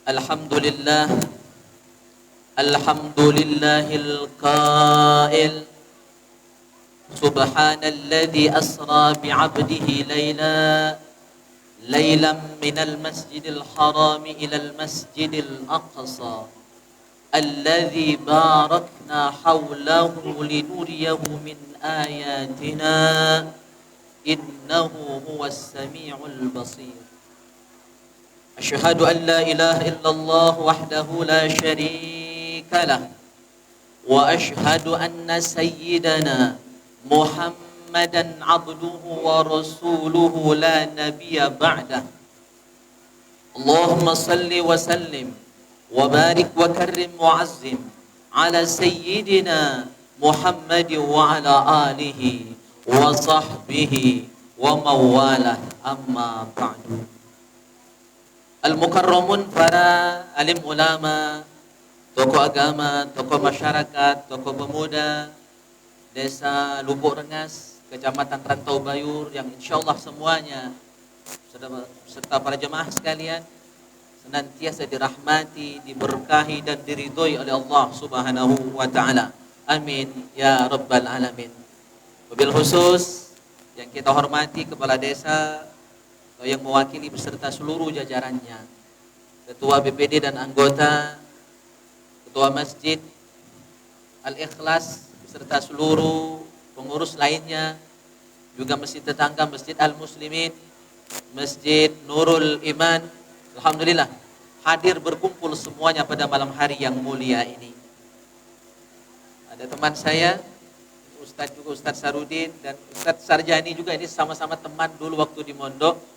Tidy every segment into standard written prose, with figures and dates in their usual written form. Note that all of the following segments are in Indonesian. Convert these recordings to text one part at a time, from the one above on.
Alhamdulillah, alhamdulillahil qail subhanalladzi asra bi'abdihi laylan minal masjidil harami ilal masjidil aqsa alladzi barakna hawlahu linuriyahu min ayatina innahu huwas sami'ul basir. Asyhadu an la ilaha illallah wahdahu la syarika lah wa asyhadu anna sayyidana Muhammadan abduhu wa rasuluhu la nabiyya ba'dah. Allahumma salli wa sallim wa barik wa karrim wa azzim ala sayyidina Muhammad wa ala alihi wa sahbihi wa mawalah, amma ba'du. Al-Mukarramun, para alim ulama, tokoh agama, tokoh masyarakat, tokoh pemuda Desa Lubuk Rengas, Kecamatan Rantau Bayur, yang insyaallah semuanya serta para jemaah sekalian senantiasa dirahmati, diberkahi dan diridhoi oleh Allah Subhanahu wa taala. Amin ya rabbal alamin. Wabil khusus yang kita hormati kepala desa yang mewakili beserta seluruh jajarannya, ketua BPD dan anggota, ketua masjid Al-Ikhlas beserta seluruh pengurus lainnya, juga masjid tetangga Masjid Al-Muslimin, Masjid Nurul Iman. Alhamdulillah hadir berkumpul semuanya pada malam hari yang mulia ini. Ada teman saya Ustadz Sarudin dan Ustadz Sarjani juga, ini sama-sama teman dulu waktu di Mondok.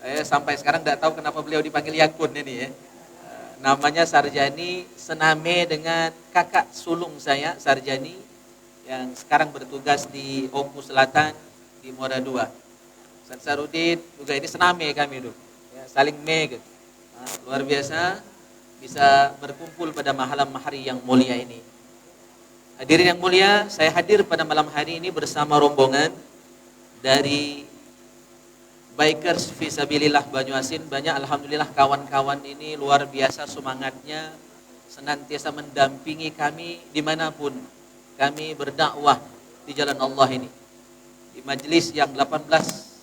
Saya sampai sekarang tidak tahu kenapa beliau dipanggil Yakun ini ya. Namanya Sarjani, sename dengan kakak sulung saya Sarjani yang sekarang bertugas di Oku Selatan di Muara II. Ustaz Sarudin juga ini sename kami dulu. Ya, saling me gitu. Luar biasa bisa berkumpul pada malam hari yang mulia ini. Hadirin yang mulia, saya hadir pada malam hari ini bersama rombongan dari Bikers Fisabilillah Banyuasin. Banyak alhamdulillah kawan-kawan ini luar biasa semangatnya, senantiasa mendampingi kami dimanapun kami berdakwah di jalan Allah ini. Di majelis yang 18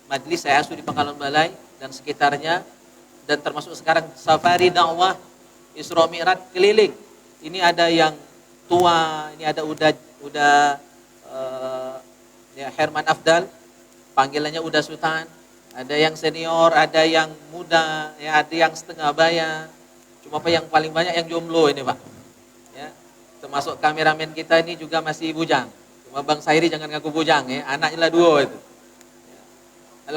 majelis saya asuh di Pangkalan Balai dan sekitarnya, dan termasuk sekarang safari dakwah Isra Mi'raj keliling. Ini ada yang tua, ini ada ya Herman Afdal, panggilannya Uda Sultan. Ada yang senior, ada yang muda, ya, ada yang setengah baya. Cuma apa yang paling banyak yang jomblo ini Pak. Ya, termasuk kameramen kita ini juga masih bujang. Cuma Bang Sairi jangan ngaku bujang ya, anaknya lah 2 itu. Ya.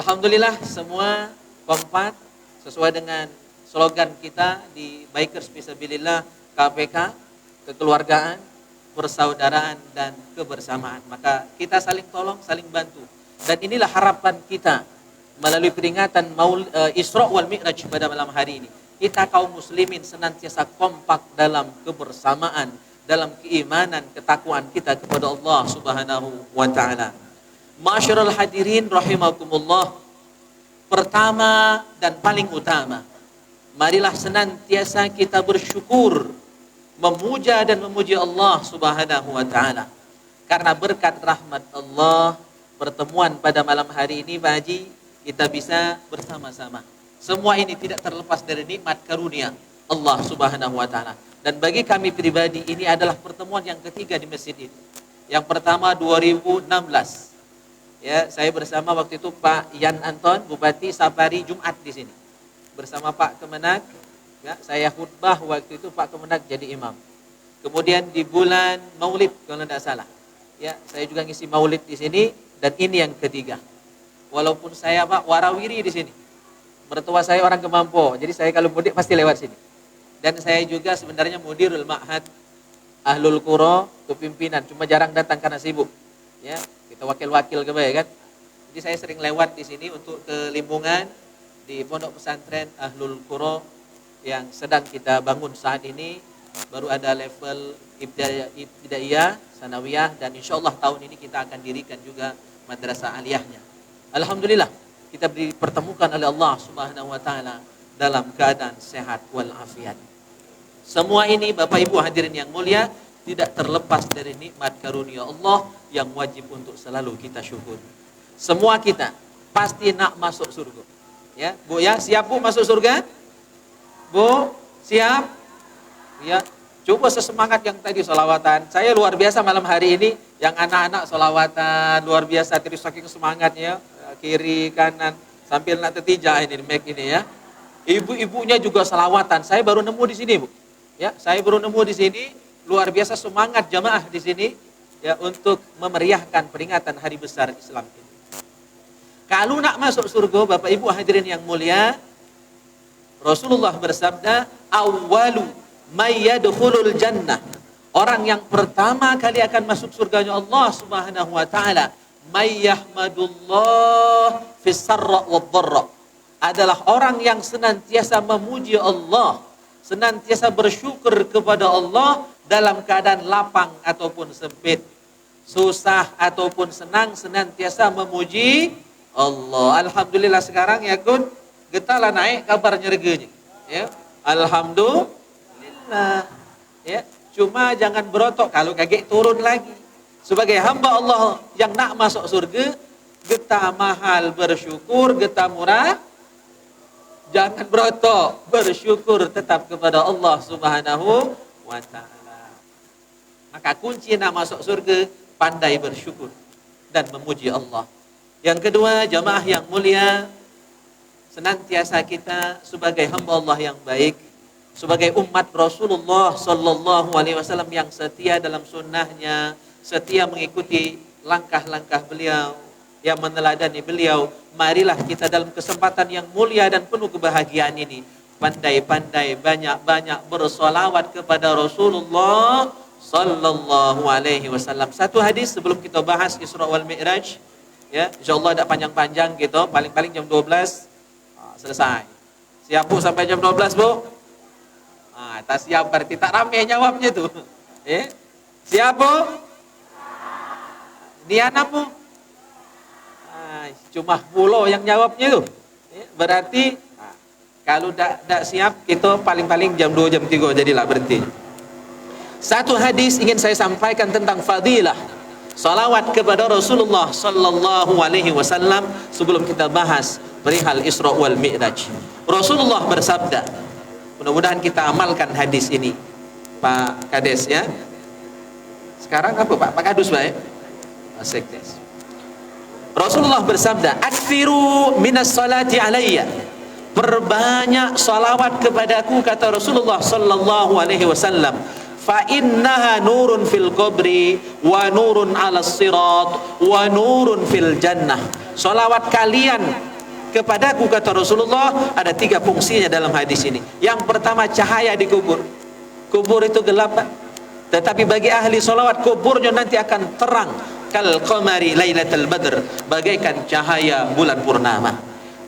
Alhamdulillah semua kompak sesuai dengan slogan kita di Bikers Fisabilillah KPK, kekeluargaan, persaudaraan dan kebersamaan. Maka kita saling tolong, saling bantu. Dan inilah harapan kita melalui peringatan Isra wal Mi'raj pada malam hari ini. Kita kaum muslimin senantiasa kompak dalam kebersamaan, dalam keimanan, ketakwaan kita kepada Allah Subhanahu wa taala. Masyarul hadirin rahimakumullah. Pertama dan paling utama, marilah senantiasa kita bersyukur, memuja dan memuji Allah Subhanahu wa taala. Karena berkat rahmat Allah, pertemuan pada malam hari ini Pak Haji, kita bisa bersama-sama. Semua ini tidak terlepas dari nikmat karunia Allah Subhanahu wa taala. Dan bagi kami pribadi ini adalah pertemuan yang ketiga di masjid ini. Yang pertama 2016. Ya, saya bersama waktu itu Pak Yan Anton, Bupati Safari Jumat di sini. Bersama Pak Kemenag, ya, saya khutbah waktu itu Pak Kemenag jadi imam. Kemudian di bulan Maulid kalau tidak salah. Ya, saya juga ngisi Maulid di sini, dan ini yang ketiga. Walaupun saya Pak warawiri di sini, mertua saya orang Kemampo, jadi saya kalau mudik pasti lewat sini. Dan saya juga sebenarnya mudirul ma'had Ahlul Qura, kepimpinan, cuma jarang datang karena sibuk. Ya, kita wakil-wakil ya kan. Jadi saya sering lewat di sini untuk ke Limbungan di pondok pesantren Ahlul Qura yang sedang kita bangun saat ini. Baru ada level ibtidaiyah, sanawiyah, dan insyaallah tahun ini kita akan dirikan juga madrasah aliyahnya. Alhamdulillah kita dipertemukan oleh Allah Subhanahu wa taala dalam keadaan sehat walafiat. Semua ini Bapak Ibu hadirin yang mulia tidak terlepas dari nikmat karunia Allah yang wajib untuk selalu kita syukur. Semua kita pasti nak masuk surga. Ya, Bu ya, siap Bu masuk surga? Bu, siap? Ya, coba sesemangat yang tadi sholawatan. Saya luar biasa malam hari ini yang anak-anak sholawatan luar biasa terus saking semangatnya, kiri kanan sambil nak tetijah ini mic ini ya. Ibu-ibunya juga sholawatan. Saya baru nemu di sini Bu. Ya, saya baru nemu di sini. Luar biasa semangat jamaah di sini ya untuk memeriahkan peringatan hari besar Islam ini. Kalau nak masuk surga Bapak Ibu hadirin yang mulia, Rasulullah bersabda, "Awwalu may yadkhulul jannah." Orang yang pertama kali akan masuk surganya Allah Subhanahu wa taala, may yahmadullah fis sarra wad dharra. Adalah orang yang senantiasa memuji Allah, senantiasa bersyukur kepada Allah dalam keadaan lapang ataupun sempit, susah ataupun senang, senantiasa memuji Allah. Alhamdulillah sekarang ya kun getala naik kabar nyerganya. Ya, alhamdulillah. Ya, cuma jangan berotok kalau kaget turun lagi. Sebagai hamba Allah yang nak masuk surga, getah mahal bersyukur, getah murah. Jangan berotok, bersyukur tetap kepada Allah Subhanahu wa taala. Maka kunci nak masuk surga, pandai bersyukur dan memuji Allah. Yang kedua, jamaah yang mulia, senantiasa kita sebagai hamba Allah yang baik, sebagai umat Rasulullah sallallahu alaihi wasallam yang setia dalam sunnahnya, setia mengikuti langkah-langkah beliau, yang meneladani beliau, marilah kita dalam kesempatan yang mulia dan penuh kebahagiaan ini pandai-pandai banyak-banyak bersolawat kepada Rasulullah sallallahu alaihi wasallam. Satu hadis sebelum kita bahas Isra wal Mi'raj, ya, insyaallah tak panjang-panjang gitu, paling-paling jam 12 selesai. Siap Bu sampai jam 12 Bu? Tak siap berarti tak ramai jawabnya tuh. Siap Bu? Diana Bu? Cuma pulau yang jawabnya tuh. Berarti kalau tak siap kita paling-paling jam 2 jam 3 jadilah berhenti. Satu hadis ingin saya sampaikan tentang fadilah salawat kepada Rasulullah sallallahu alaihi wasallam sebelum kita bahas perihal Isra wal Mi'raj. Rasulullah bersabda, mudah-mudahan kita amalkan hadis ini Pak Kades ya. Sekarang apa Pak Kadus Pak ya? Sekdes. Rasulullah bersabda, "Aktsiru minas salati alayya." Perbanyak salawat kepadaku, kata Rasulullah sallallahu alaihi wasallam. Fa innaha nurun fil qabri wa nurun 'alas sirat wa nurun fil jannah. Salawat kalian kepadaku, kata Rasulullah, ada 3 fungsinya dalam hadis ini. Yang pertama, cahaya di kubur. Kubur itu gelap, tetapi bagi ahli salawat kuburnya nanti akan terang. Kal qamari lailatul badr, bagaikan cahaya bulan purnama.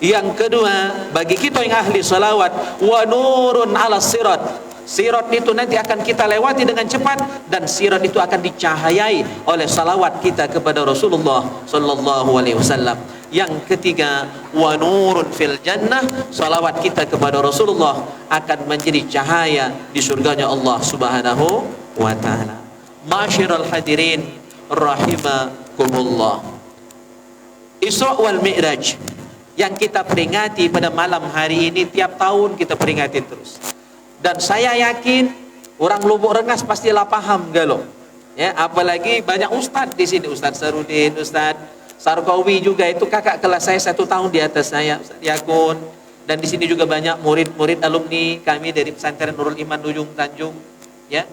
Yang kedua, bagi kita yang ahli salawat, wa nurun 'alas sirat. Sirat itu nanti akan kita lewati dengan cepat, dan sirat itu akan dicahayai oleh salawat kita kepada Rasulullah sallallahu alaihi wasallam. Yang ketiga, wa nurun fil jannah, salawat kita kepada Rasulullah akan menjadi cahaya di surganya Allah Subhanahu wa taala. Masyiral hadirin rahimakumullah. Isra wal Mi'raj yang kita peringati pada malam hari ini, tiap tahun kita peringati terus. Dan saya yakin orang Lubuk Rengas pastilah paham galau. Ya, apalagi banyak ustaz di sini, Ustaz Sarudin, Ustaz Sarkawi juga, itu kakak kelas saya 1 tahun di atas saya, Ustaz Yakun. Dan di sini juga banyak murid-murid alumni kami dari pesantren Nurul Iman Ujung Tanjung. Ya,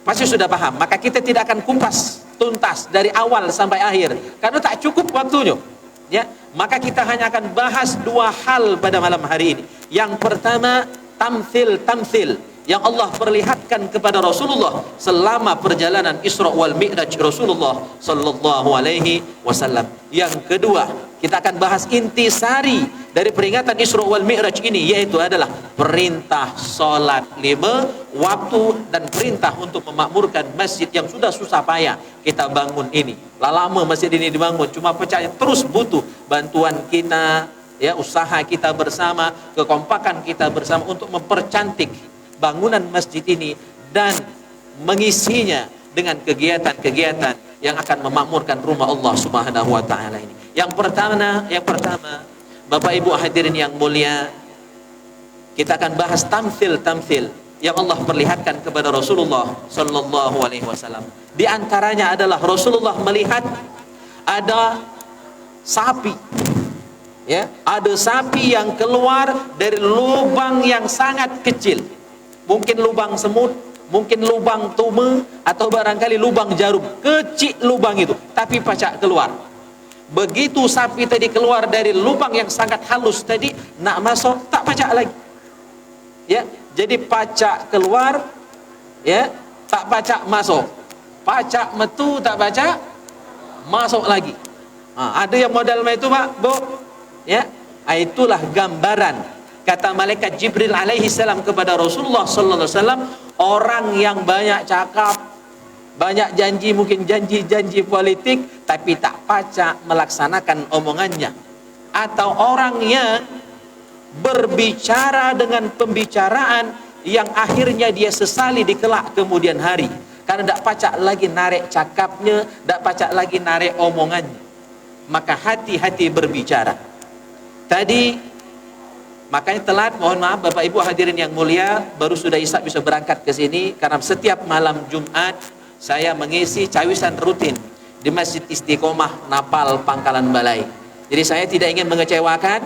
pasti sudah paham. Maka kita tidak akan kumpas tuntas dari awal sampai akhir karena tak cukup waktunya. Ya, maka kita hanya akan bahas 2 hal pada malam hari ini. Yang pertama, tamthil yang Allah perlihatkan kepada Rasulullah selama perjalanan Isra wal Mi'raj Rasulullah sallallahu alaihi wasallam. Yang kedua, kita akan bahas intisari dari peringatan Isra wal Mi'raj ini, yaitu adalah perintah salat 5 waktu dan perintah untuk memakmurkan masjid yang sudah susah payah kita bangun ini. Lama masjid ini dibangun, cuma percaya terus butuh bantuan kita, ya usaha kita bersama, kekompakan kita bersama untuk mempercantik bangunan masjid ini dan mengisinya dengan kegiatan-kegiatan yang akan memakmurkan rumah Allah Subhanahu wa taala ini. Yang pertama, Bapak Ibu hadirin yang mulia, kita akan bahas tamthil-tamthil yang Allah perlihatkan kepada Rasulullah sallallahu alaihi wasallam. Di antaranya adalah Rasulullah melihat ada sapi, ya, ada sapi yang keluar dari lubang yang sangat kecil. Mungkin lubang semut, mungkin lubang tume, atau barangkali lubang jarum. Kecil lubang itu, tapi pacak keluar. Begitu sapi tadi keluar dari lubang yang sangat halus tadi, nak masuk tak pacak lagi. Ya, jadi pacak keluar, ya, tak pacak masuk. Pacak metu tak pacak masuk lagi. Ada yang modal itu, Pak, Bu. Ya, itulah gambaran kata malaikat Jibril alaihi salam kepada Rasulullah sallallahu alaihi wasallam, orang yang banyak cakap, banyak janji, mungkin janji-janji politik, tapi tak pacak melaksanakan omongannya. Atau orang yang berbicara dengan pembicaraan yang akhirnya dia sesali di kelak kemudian hari, karena tak pacak lagi narik cakapnya, tak pacak lagi narik omongannya. Maka hati-hati berbicara. Tadi makanya telat, mohon maaf Bapak Ibu hadirin yang mulia, baru sudah Isya bisa berangkat ke sini karena setiap malam Jumat saya mengisi cawisan rutin di Masjid Istiqomah Napal Pangkalan Balai. Jadi saya tidak ingin mengecewakan,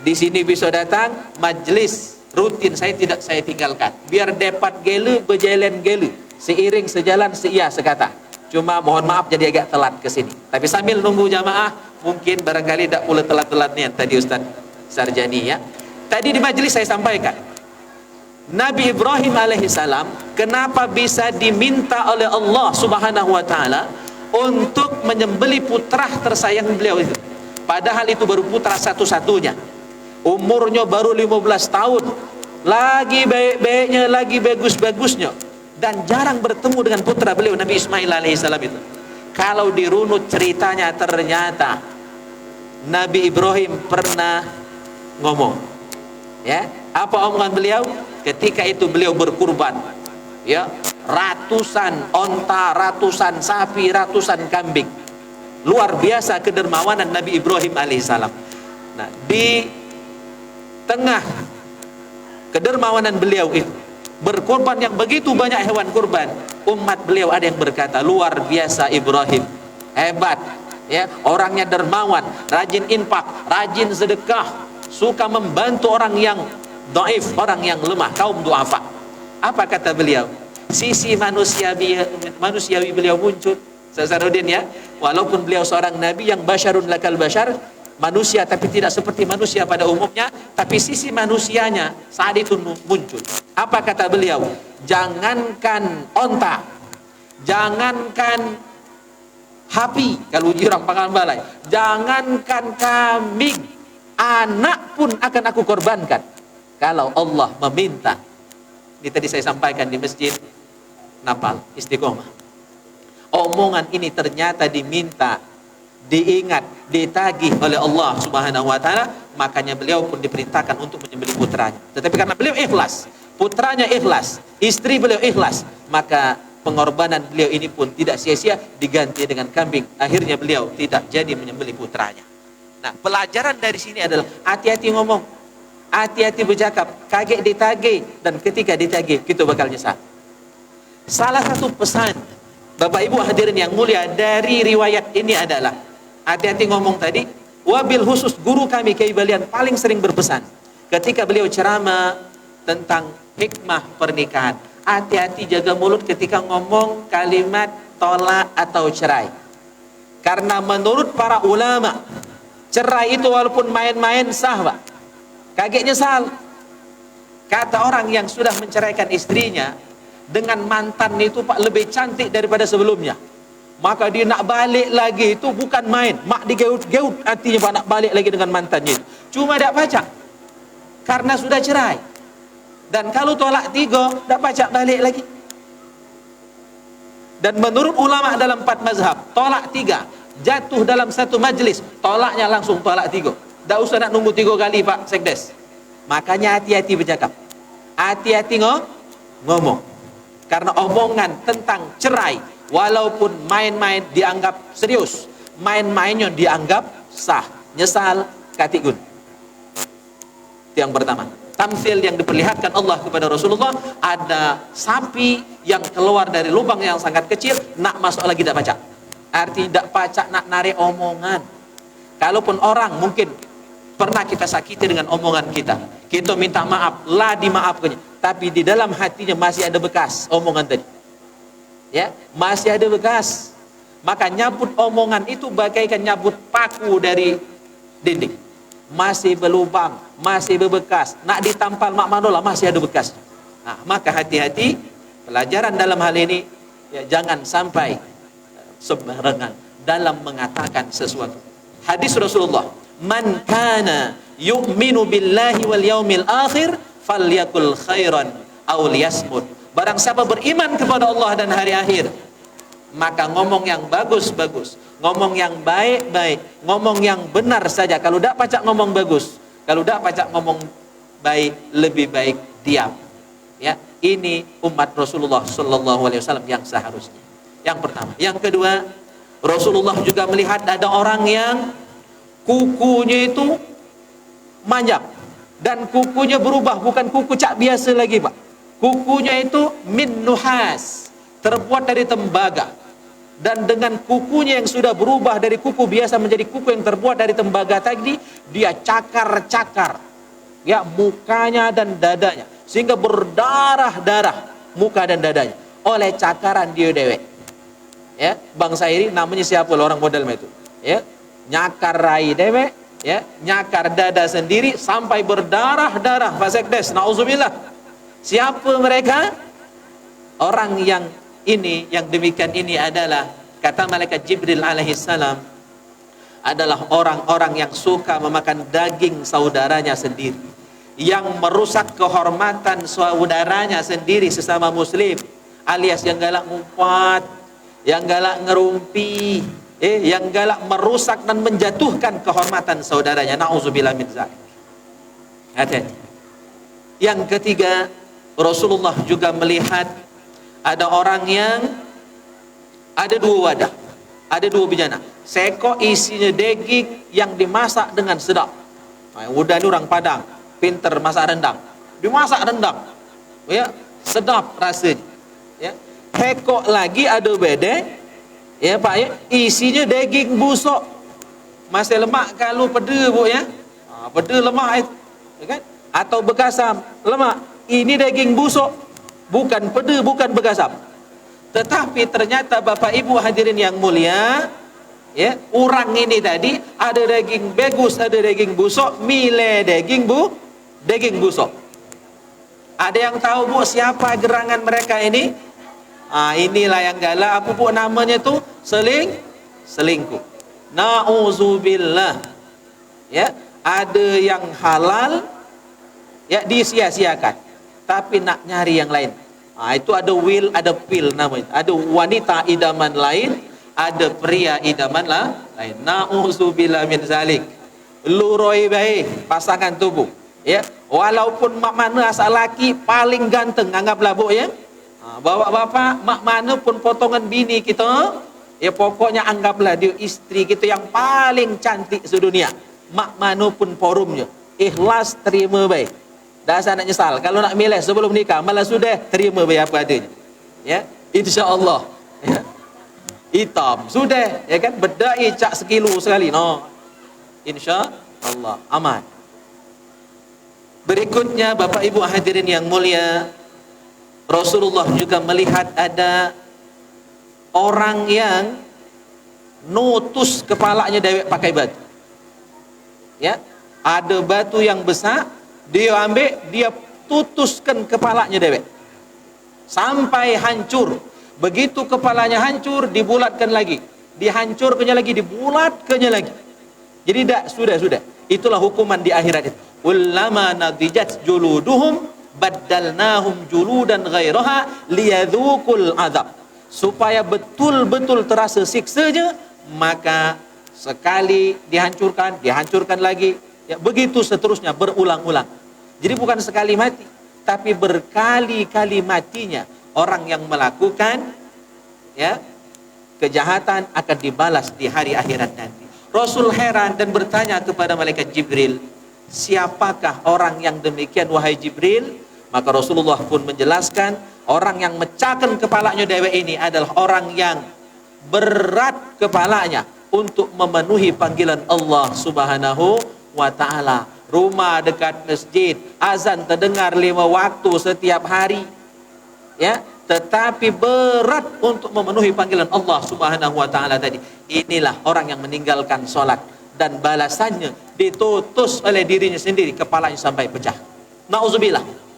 di sini bisa datang, majelis rutin saya tidak saya tinggalkan. Biar dapat gelu berjalan gelu, seiring sejalan seia sekata. Cuma mohon maaf jadi agak telat ke sini. Tapi sambil nunggu jamaah, mungkin barangkali tidak pula telat-telatnya tadi Ustaz Sarjani, ya. Tadi di majelis saya sampaikan, Nabi Ibrahim alaihissalam kenapa bisa diminta oleh Allah Subhanahu wa taala untuk menyembelih putra tersayang beliau itu. Padahal itu baru putra satu-satunya. Umurnya baru 15 tahun. Lagi baik-baiknya, lagi bagus-bagusnya, dan jarang bertemu dengan putra beliau Nabi Ismail alaihissalam itu. Kalau dirunut ceritanya, ternyata Nabi Ibrahim pernah ngomong, ya, apa omongan beliau ketika itu beliau berkurban, ya, ratusan onta, ratusan sapi, ratusan kambing. Luar biasa kedermawanan Nabi Ibrahim alaihissalam. Nah, di tengah kedermawanan beliau itu, berkorban yang begitu banyak hewan kurban, umat beliau ada yang berkata, luar biasa Ibrahim, hebat, ya, orangnya dermawan, rajin infak, rajin sedekah, suka membantu orang yang dhaif, orang yang lemah, kaum duafa. Apa kata beliau? Sisi manusiawi beliau muncul. Sazaruddin, ya, walaupun beliau seorang nabi yang basyarun lakal basyar, manusia tapi tidak seperti manusia pada umumnya, tapi sisi manusianya saat itu muncul. Apa kata beliau? Jangankan onta, jangankan hapi, kalau orang Pangkalan Balai, jangankan kambing, anak pun akan aku korbankan kalau Allah meminta. Ini tadi saya sampaikan di Masjid Napal Istiqomah. Omongan ini ternyata diminta, diingat, ditagih oleh Allah Subhanahu wa taala, makanya beliau pun diperintahkan untuk menyembelih putranya. Tetapi karena beliau ikhlas, putranya ikhlas, istri beliau ikhlas, maka pengorbanan beliau ini pun tidak sia-sia, diganti dengan kambing. Akhirnya beliau tidak jadi menyembelih putranya. Nah, pelajaran dari sini adalah hati-hati ngomong, hati-hati bercakap, kaget ditagih, dan ketika ditagih kita bakal nyesal. Salah satu pesan Bapak Ibu hadirin yang mulia dari riwayat ini adalah hati-hati ngomong tadi. Wabil khusus guru kami Kiai Balian paling sering berpesan ketika beliau ceramah tentang hikmah pernikahan, hati-hati jaga mulut ketika ngomong kalimat tolak atau cerai. Karena menurut para ulama, cerai itu walaupun main-main sah, Pak. Kaget nyesal. Kata orang yang sudah menceraikan istrinya dengan mantan itu, Pak, lebih cantik daripada sebelumnya, maka dia nak balik lagi itu bukan main, mak digeut-geut hatinya, Pak, nak balik lagi dengan mantannya itu. Cuma tak pacak karena sudah cerai. Dan kalau tolak 3 tak pacak balik lagi. Dan menurut ulama dalam 4 mazhab, tolak 3 jatuh dalam satu majlis, tolaknya langsung tolak 3. Tak usah nak nunggu 3 kali Pak Sekdes. Makanya hati-hati bercakap. Hati-hati ngomong. Karena omongan tentang cerai, walaupun main-main dianggap serius, main-mainnya dianggap sah. Nyesal katikun. Itu yang pertama. Tamsil yang diperlihatkan Allah kepada Rasulullah, ada sapi yang keluar dari lubang yang sangat kecil, nak masuk lagi tak pacak. Artinya tak pacak nak narik omongan. Kalaupun orang mungkin pernah kita sakiti dengan omongan kita, kita minta maaf, lah dimaafkannya, tapi di dalam hatinya masih ada bekas omongan tadi. Ya, masih ada bekas. Maka nyabut omongan itu bagaikan nyabut paku dari dinding. Masih berlubang, masih berbekas. Nak ditampal mak manola masih ada bekas. Nah, maka hati-hati, pelajaran dalam hal ini ya, jangan sampai sembarangan dalam mengatakan sesuatu. Hadis Rasulullah, man kana yu'minu billahi wal yaumil akhir falyakul khairan aw liyasmut. Barang siapa beriman kepada Allah dan hari akhir, maka ngomong yang bagus-bagus, ngomong yang baik-baik, ngomong yang benar saja. Kalau tak pacak ngomong bagus, kalau tak pacak ngomong baik, lebih baik diam. Ya, ini umat Rasulullah sallallahu alaihi wasallam yang seharusnya. Yang pertama. Yang kedua, Rasulullah juga melihat ada orang yang kukunya itu manjang dan kukunya berubah, bukan kuku cak biasa lagi Pak. Kukunya itu min nuhas, terbuat dari tembaga, dan dengan kukunya yang sudah berubah dari kuku biasa menjadi kuku yang terbuat dari tembaga tadi, dia cakar-cakar ya mukanya dan dadanya sehingga berdarah-darah muka dan dadanya oleh cakaran dia dewek. Ya, bangsa ini namanya siapa lo orang model itu? Ya, nyakar rai dewek, ya, nyakar dada sendiri sampai berdarah-darah Pak Sekdes. Nauzubillah. Siapa mereka? Orang yang ini, yang demikian ini adalah, kata malaikat Jibril alaihissalam, adalah orang-orang yang suka memakan daging saudaranya sendiri, yang merusak kehormatan saudaranya sendiri sesama muslim, alias yang galak ngumpat, yang galak ngerumpi, yang galak merusak dan menjatuhkan kehormatan saudaranya. Nauzubillah min dzalik. Hati-hati. Yang ketiga, Rasulullah juga melihat ada orang yang ada 2 wadah, ada 2 bejana. Seko isinya daging yang dimasak dengan sedap. Udah ini orang Padang, pinter masak rendang, dimasak rendang, ya sedap rasanya. Ya, heko lagi ada bedeng, ya Pak ya, isinya daging busuk, masih lemak kalau peda Bu ya, peda lemak itu, ya kan? Atau bekasam lemak. Ini daging busuk, bukan peda, bukan bekasam. Tetapi ternyata Bapak Ibu hadirin yang mulia, ya, orang ini tadi ada daging bagus, ada daging busuk, milih daging busuk. Ada yang tahu Bu siapa gerangan mereka ini? Inilah yang galak, apa Bu namanya tu? Selingkuh. Nauzubillah. Ya, ada yang halal ya disia-siakan, tapi nak nyari yang lain. Itu ada will, ada pill namanya. Ada wanita idaman lain, ada pria idaman lain. Nauzubillah min zalik. Luroi baik pasangan tubuh. Ya, walaupun mak mana asal laki paling ganteng, anggaplah Bu ya. Bawa bapak, mak mana pun potongan bini kita, ya pokoknya anggaplah dia istri kita yang paling cantik sedunia. Mak mana pun forumnya, ikhlas terima baik. Dasar nak nyesal kalau nak milih sebelum nikah, malah sudah terima baik apa adanya. Ya, insya-Allah. Ya. Hitam sudah, ya kan, bedai cak sekilo sekali. No. Insya-Allah aman. Berikutnya Bapak Ibu hadirin yang mulia, Rasulullah juga melihat ada orang yang nutus kepalanya dewek pakai batu. Ya, ada batu yang besar, dia ambil, dia tutuskan kepalanya dewek sampai hancur. Begitu kepalanya hancur, dibulatkan lagi, dihancurkannya lagi, dibulatkannya lagi. Jadi sudah. Itulah hukuman di akhirat itu. Ulama nadijat juluduhum baddalnahum juludan ghairaha liyadzuqul azab. Supaya betul-betul terasa siksanya, maka sekali dihancurkan lagi, Ya, begitu seterusnya berulang-ulang. Jadi bukan sekali mati, tapi berkali-kali matinya orang yang melakukan ya kejahatan akan dibalas di hari akhirat nanti. Rasul heran dan bertanya kepada malaikat Jibril, siapakah orang yang demikian wahai Jibril? Maka Rasulullah pun menjelaskan, orang yang mecahkan kepalanya dewek ini adalah orang yang berat kepalanya untuk memenuhi panggilan Allah Subhanahu wa ta'ala. Rumah dekat masjid, azan terdengar 5 waktu setiap hari, ya, tetapi berat untuk memenuhi panggilan Allah Subhanahu wa ta'ala tadi. Inilah orang yang meninggalkan sholat dan balasannya ditutus oleh dirinya sendiri, kepalanya sampai pecah. Nauzubillah.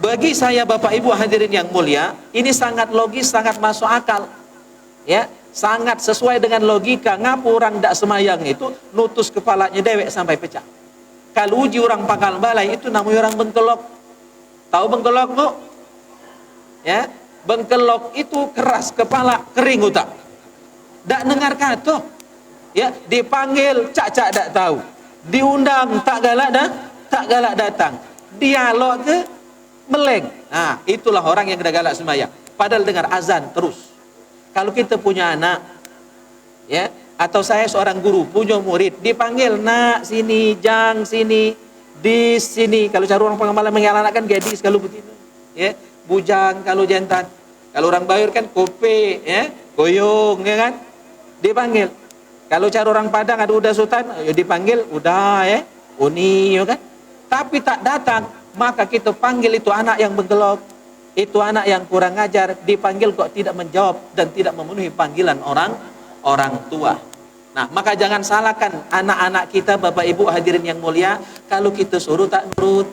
Bagi saya Bapak Ibu hadirin yang mulia, ini sangat logis, sangat masuk akal, ya, sangat sesuai dengan logika. Ngapa orang tidak semayang itu nutus kepalanya dewek sampai pecah? Kalau uji orang pangkal balai itu namanya orang bengkelok. Tahu bengkelok, Bu? Ya, bengkelok itu keras kepala, kering utak. Tak dengar kata. Ya, dipanggil cak-cak tak tahu. Diundang tak galak dah, tak galak datang. Dialog ke meleng. Nah, itulah orang yang tidak galak sembahyang. Padahal dengar azan terus. Kalau kita punya anak, ya, atau saya seorang guru punya murid, dipanggil nak sini, jang sini, di sini. Kalau cara orang pengamalan mengalahkan gadis kalau begitu, ya, bujang kalau jantan. Kalau orang Bayur kan kope, ya, goyong, ya kan, dipanggil. Kalau cara orang Padang ada udah sultan, ya dipanggil udah, ya, uni, ya kan. Tapi tak datang, maka kita panggil itu anak yang bengkelok, itu anak yang kurang ajar, dipanggil kok tidak menjawab dan tidak memenuhi panggilan orang tua. Nah, maka jangan salahkan anak-anak kita, Bapak Ibu hadirin yang mulia, kalau kita suruh tak nurut,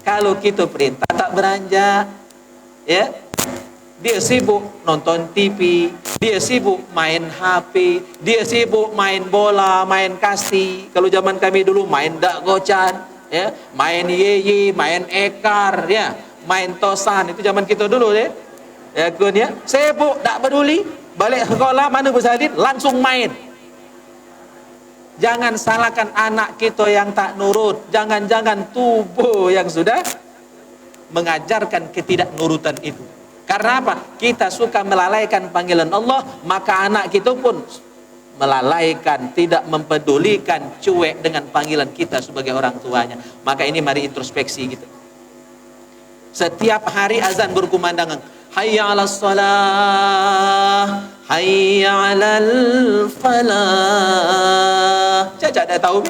kalau kita perintah tak beranjak, ya. Dia sibuk nonton TV, dia sibuk main HP, dia sibuk main bola, main kasti. Kalau zaman kami dulu main dak gocan, ya, main yeye, main ekar, ya, main tosan, itu zaman kita dulu, ya. Ya kun, ya, sibuk tak peduli, balik sekolah mana bersalin langsung main. Jangan salahkan anak kita yang tak nurut, jangan-jangan tubuh yang sudah mengajarkan ketidaknurutan itu. Karena apa? Kita suka melalaikan panggilan Allah, maka anak kita pun melalaikan, tidak mempedulikan, cuek dengan panggilan kita sebagai orang tuanya. Maka ini mari introspeksi gitu. Setiap hari azan berkumandang, hayya 'alas shalah, hayya 'alal falah. Caca dah tahu.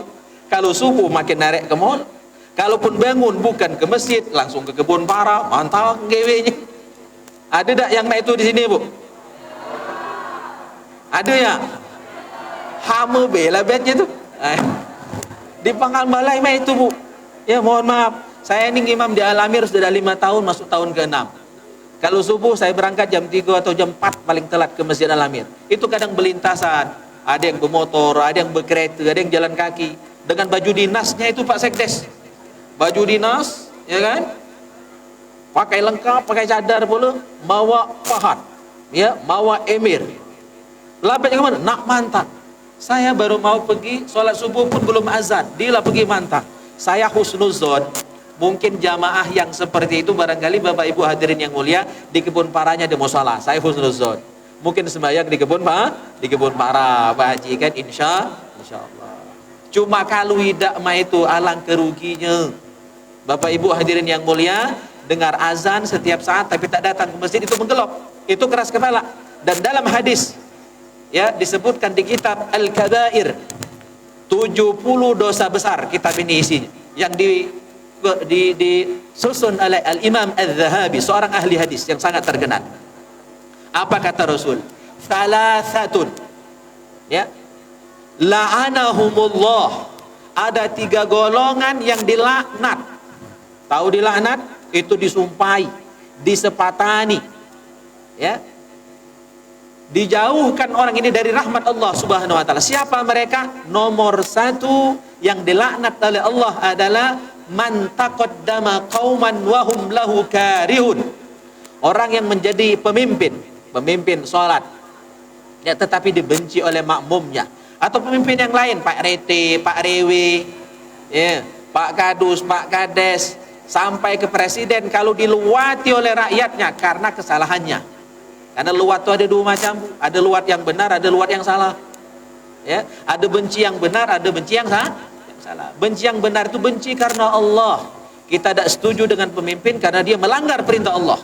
Kalau subuh makin narik ke mall, kalaupun bangun bukan ke masjid, langsung ke kebun para, mantap gewenya. Ada tak yang main itu di sini, Bu? Ada ya? Hama bela bednya tu. Di Pangkal Balai main itu, Bu. Ya, mohon maaf. Saya ini imam di Al-Amir sudah 5 tahun, masuk tahun ke-6. Kalau subuh saya berangkat jam 3 atau jam 4 paling telat ke Masjid Al-Amir. Itu kadang belintasan. Ada yang bermotor, ada yang berkereta, ada yang jalan kaki. Dengan baju dinasnya itu Pak Sekdes. Baju dinas, ya kan? Pakai lengkap, pakai cadar pula, bawa pahat, ya, bawa emir. Lapetnya ke mana? Nak mantap. Saya baru mau pergi, sholat subuh pun belum azan, dia lah pergi mantap. Saya husnuzon, mungkin jamaah yang seperti itu barangkali Bapak Ibu hadirin yang mulia di kebun paranya di musola. Saya husnuzon, mungkin sembahyang di kebun para Pak Haji kan, insya Allah. Cuma kalau tidak mah itu alang keruginya. Bapak Ibu hadirin yang mulia, dengar azan setiap saat tapi tak datang ke masjid, itu menggelok, itu keras kepala. Dan dalam hadis, ya, disebutkan di kitab Al-Kabair, 70 dosa besar kitab ini isinya, yang disusun oleh Al-Imam Al-Zahabi, seorang ahli hadis yang sangat terkenal. Apa kata Rasul? Thalathatun, ya, la'anahumullah. Ada 3 golongan yang dilaknat. Tahu dilaknat? Itu disumpahi, disepatani, ya, dijauhkan orang ini dari rahmat Allah Subhanahu wa ta'ala. Siapa mereka? Nomor 1 yang dilaknat oleh Allah adalah man taqaddama qauman wa hum lahu karihun. Orang yang menjadi pemimpin sholat, ya, tetapi dibenci oleh makmumnya. Atau pemimpin yang lain, Pak Rete, Pak Rewe, ya, Pak Kadus, Pak Kades, sampai ke presiden, kalau diluati oleh rakyatnya karena kesalahannya. Karena luwat itu ada dua macam, ada luwat yang benar, ada luwat yang salah. Ya, ada benci yang benar, ada benci yang salah. Benci yang benar itu benci karena Allah. Kita tidak setuju dengan pemimpin karena dia melanggar perintah Allah.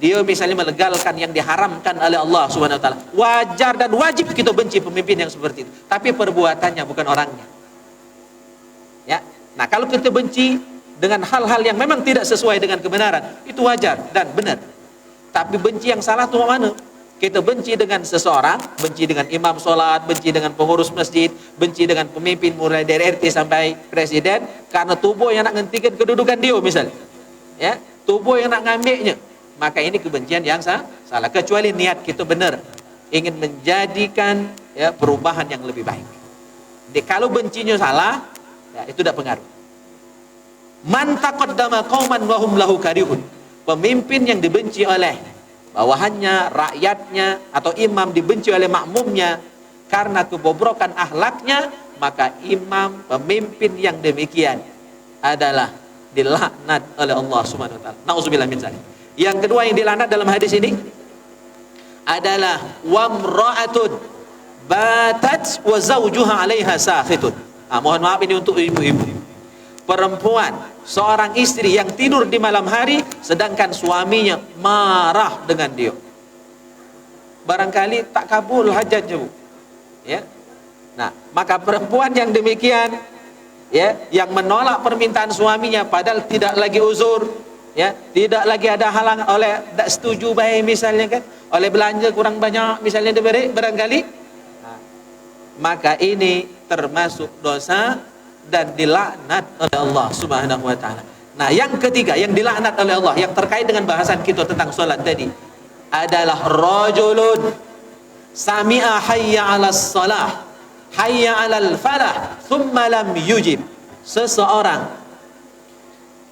Dia misalnya melegalkan yang diharamkan oleh Allah Subhanahu wa taala. Wajar dan wajib kita benci pemimpin yang seperti itu, tapi perbuatannya bukan orangnya. Ya. Nah, kalau kita benci dengan hal-hal yang memang tidak sesuai dengan kebenaran, itu wajar dan benar. Tapi benci yang salah itu mana? Kita benci dengan seseorang, benci dengan imam sholat, benci dengan pengurus masjid, benci dengan pemimpin mulai dari RT sampai presiden, karena tubuh yang nak ngentikan kedudukan dia misalnya. Ya, tubuh yang nak ngambilnya. Maka ini kebencian yang salah, kecuali niat kita benar, ingin menjadikan ya perubahan yang lebih baik. Jadi kalau bencinya salah, ya, itu tidak pengaruh. Man taqaddama qauman wa hum lahu karihun. Pemimpin yang dibenci oleh bawahannya, rakyatnya, atau imam dibenci oleh makmumnya karena kebobrokan akhlaknya, maka imam, pemimpin yang demikian adalah dilaknat oleh Allah Subhanahu wa taala. Nauzubillah min dzalik. Yang kedua yang dilaknat dalam hadis ini adalah wamra'atun batat wa zawjuha 'alaiha sakhitun. Mohon maaf ini untuk ibu-ibu. Perempuan, seorang istri yang tidur di malam hari sedangkan suaminya marah dengan dia. Barangkali tak kabul hajatnya, Bu. Ya. Nah, maka perempuan yang demikian, ya, yang menolak permintaan suaminya padahal tidak lagi uzur, ya, tidak lagi ada halang oleh tak setuju baik misalnya kan, oleh belanja kurang banyak misalnya diberi barangkali, nah, maka ini termasuk dosa dan dilaknat oleh Allah Subhanahu wa taala. Nah, yang ketiga yang dilaknat oleh Allah yang terkait dengan bahasan kita tentang salat tadi adalah rajulun sami'a hayya 'alas shalah hayya 'alal falah thumma lam yujib. Seseorang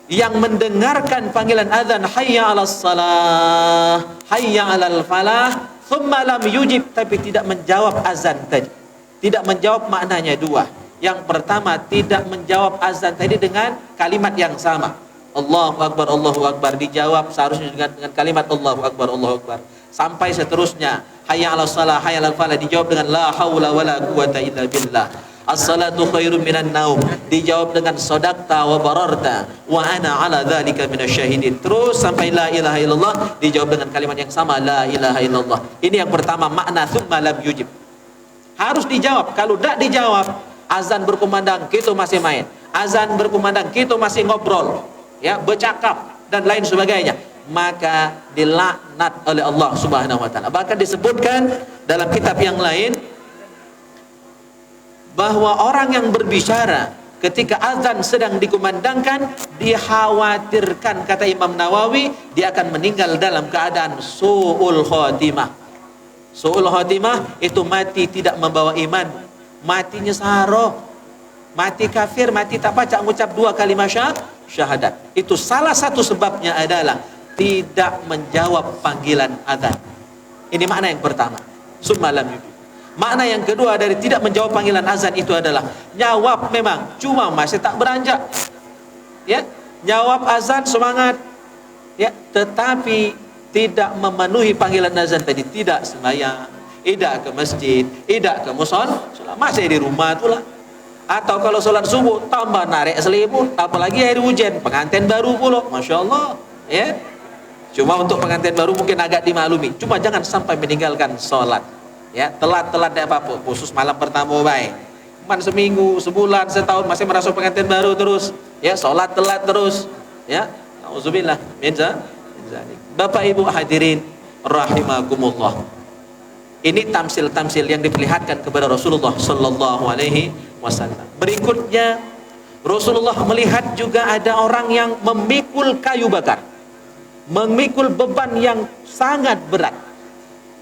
yang mendengarkan panggilan azan hayya 'alas shalah hayya 'alal falah thumma lam yujib, tapi tidak menjawab azan tadi. Tidak menjawab maknanya dua. Yang pertama, tidak menjawab azan tadi dengan kalimat yang sama. Allahu Akbar, Allahu Akbar. Dijawab seharusnya dengan kalimat Allahu Akbar, Allahu Akbar. Sampai seterusnya, hayya 'alas shalah, hayya 'alal falah, dijawab dengan la haula wala quwata illa billah. As-salatu khairum minan naum, dijawab dengan sadaqta wa bararta wa ana 'ala dzalika minasyahidin. Terus sampai la ilaha illallah, dijawab dengan kalimat yang sama, la ilaha illallah. Ini yang pertama, makna tsumma lam yujib. Harus dijawab. Kalau tidak dijawab, azan berkumandang kita masih main, azan berkumandang kita masih ngobrol, ya, bercakap dan lain sebagainya, maka dilaknat oleh Allah Subhanahu wa taala. Bahkan disebutkan dalam kitab yang lain bahwa orang yang berbicara ketika azan sedang dikumandangkan dikhawatirkan, kata Imam Nawawi, dia akan meninggal dalam keadaan su'ul khotimah. Su'ul khotimah itu mati tidak membawa iman, matinya saro, mati kafir, mati tak baca mengucap dua kalimat syahadat. Itu salah satu sebabnya adalah tidak menjawab panggilan azan. Ini makna yang pertama, summa lam yujib. Makna yang kedua dari tidak menjawab panggilan azan itu adalah jawab memang, cuma masih tak beranjak. Ya, jawab azan semangat, ya, tetapi tidak memenuhi panggilan azan tadi, tidak sembahyang, tidak ke masjid, tidak ke musola, masih di rumah itulah. Atau kalau sholat subuh tambah narik selimut, apalagi hari hujan, pengantin baru pula, masya Allah, ya. Cuma untuk pengantin baru mungkin agak dimaklumi, cuma jangan sampai meninggalkan sholat, ya, telat tidak apa-apa, khusus malam pertama baik. Man seminggu, sebulan, setahun masih merasa pengantin baru terus, ya, sholat telat terus, ya. Auzubillah min dzalik. Bapak Ibu hadirin rahimakumullah. Ini tamsil-tamsil yang diperlihatkan kepada Rasulullah sallallahu alaihi wasallam. Berikutnya, Rasulullah melihat juga ada orang yang memikul kayu bakar, memikul beban yang sangat berat,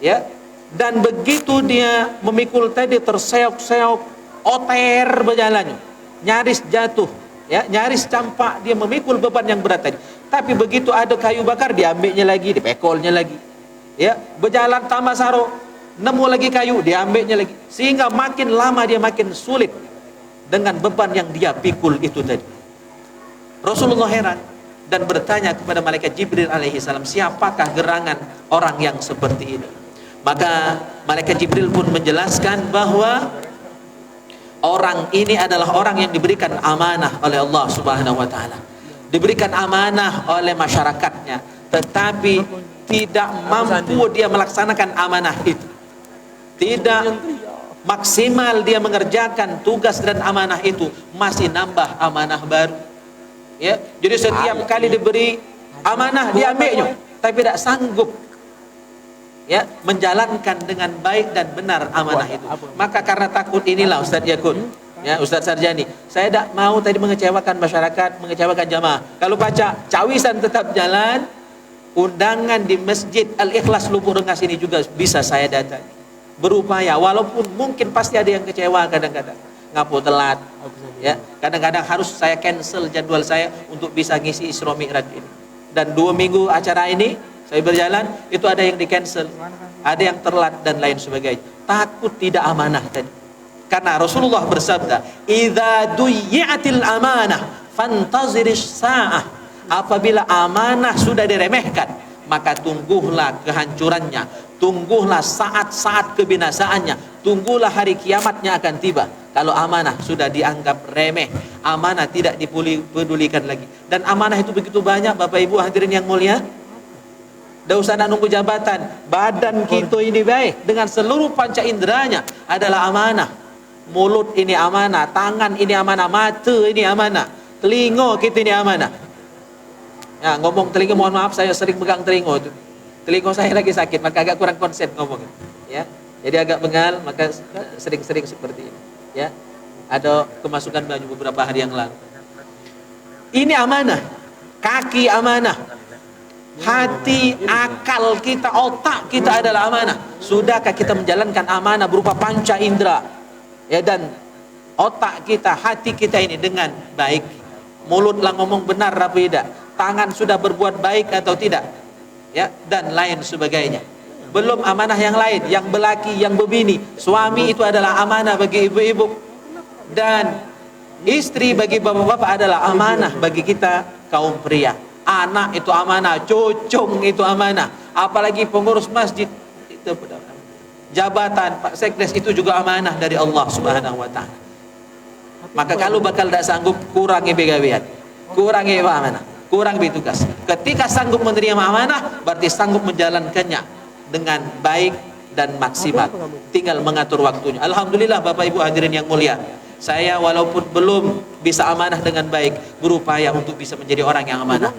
ya. Dan begitu dia memikul tadi terseok-seok, oter berjalannya, nyaris jatuh, ya, nyaris campak dia memikul beban yang berat tadi. Tapi begitu ada kayu bakar, diambilnya lagi, dipekolnya lagi, ya, berjalan tambah saro, nemu lagi kayu, diambilnya lagi, sehingga makin lama dia makin sulit, dengan beban yang dia pikul itu tadi. Rasulullah heran dan bertanya kepada malaikat Jibril alaihi salam, siapakah gerangan orang yang seperti ini? Maka malaikat Jibril pun menjelaskan bahwa orang ini adalah orang yang diberikan amanah oleh Allah Subhanahu wa taala. Diberikan amanah oleh masyarakatnya, tetapi tidak mampu dia melaksanakan amanah itu. Tidak maksimal dia mengerjakan tugas dan amanah itu, masih nambah amanah baru. Ya, jadi setiap kali diberi amanah diambilnya, tapi tidak sanggup ya menjalankan dengan baik dan benar amanah itu. Maka karena takut inilah Ustaz Yakun, ya Ustaz Sarjani, saya tidak mau tadi mengecewakan masyarakat, mengecewakan jamaah. Kalau baca cawisan tetap jalan, undangan di Masjid Al-Ikhlas Lubuk Rengas ini juga bisa saya datangi. Berupaya, walaupun mungkin pasti ada yang kecewa kadang-kadang, ngapu telat, ya kadang-kadang harus saya cancel jadwal saya untuk bisa ngisi Isra Mi'raj ini. Dan 2 minggu acara ini saya berjalan, itu ada yang di cancel, ada yang telat dan lain sebagainya. Takut tidak amanah tadi. Karena Rasulullah bersabda, "Idza duyyi'atil amanah fantaziris sa'ah." Apabila amanah sudah diremehkan, maka tungguhlah kehancurannya, tungguhlah saat-saat kebinasaannya, tungguhlah hari kiamatnya akan tiba. Kalau amanah sudah dianggap remeh, amanah tidak dipedulikan lagi. Dan amanah itu begitu banyak, Bapak Ibu hadirin yang mulia. Tidak usah nak nunggu jabatan. Badan kita ini baik dengan seluruh panca inderanya adalah amanah. Mulut ini amanah, tangan ini amanah, mata ini amanah, telinga kita ini amanah. Ya, ngomong telinga, mohon maaf saya sering pegang telinga itu. Telinga saya lagi sakit, maka agak kurang konsen ngomong. Ya, jadi agak bengal, maka sering-sering seperti ini. Ya, ada kemasukan baju beberapa hari yang lalu. Ini amanah, kaki amanah, hati, akal kita, otak kita adalah amanah. Sudahkah kita menjalankan amanah berupa panca indera, ya, dan otak kita, hati kita ini dengan baik? Mulutlah ngomong benar apa tidak? Tangan sudah berbuat baik atau tidak? Ya, dan lain sebagainya. Belum amanah yang lain, yang belaki, yang bebini. Suami itu adalah amanah bagi ibu-ibu, dan istri bagi bapak-bapak adalah amanah bagi kita kaum pria. Anak itu amanah, cucung itu amanah, apalagi pengurus masjid itu jabatan Pak Sekdes itu juga amanah dari Allah Subhanahu wa taala. Maka kalau bakal tidak sanggup, kurangi begawian, kurangi amanah, kurangi tugas. Ketika sanggup menerima amanah, berarti sanggup menjalankannya dengan baik dan maksimal. Tinggal mengatur waktunya. Alhamdulillah Bapak Ibu hadirin yang mulia, saya walaupun belum bisa amanah dengan baik, berupaya untuk bisa menjadi orang yang amanah.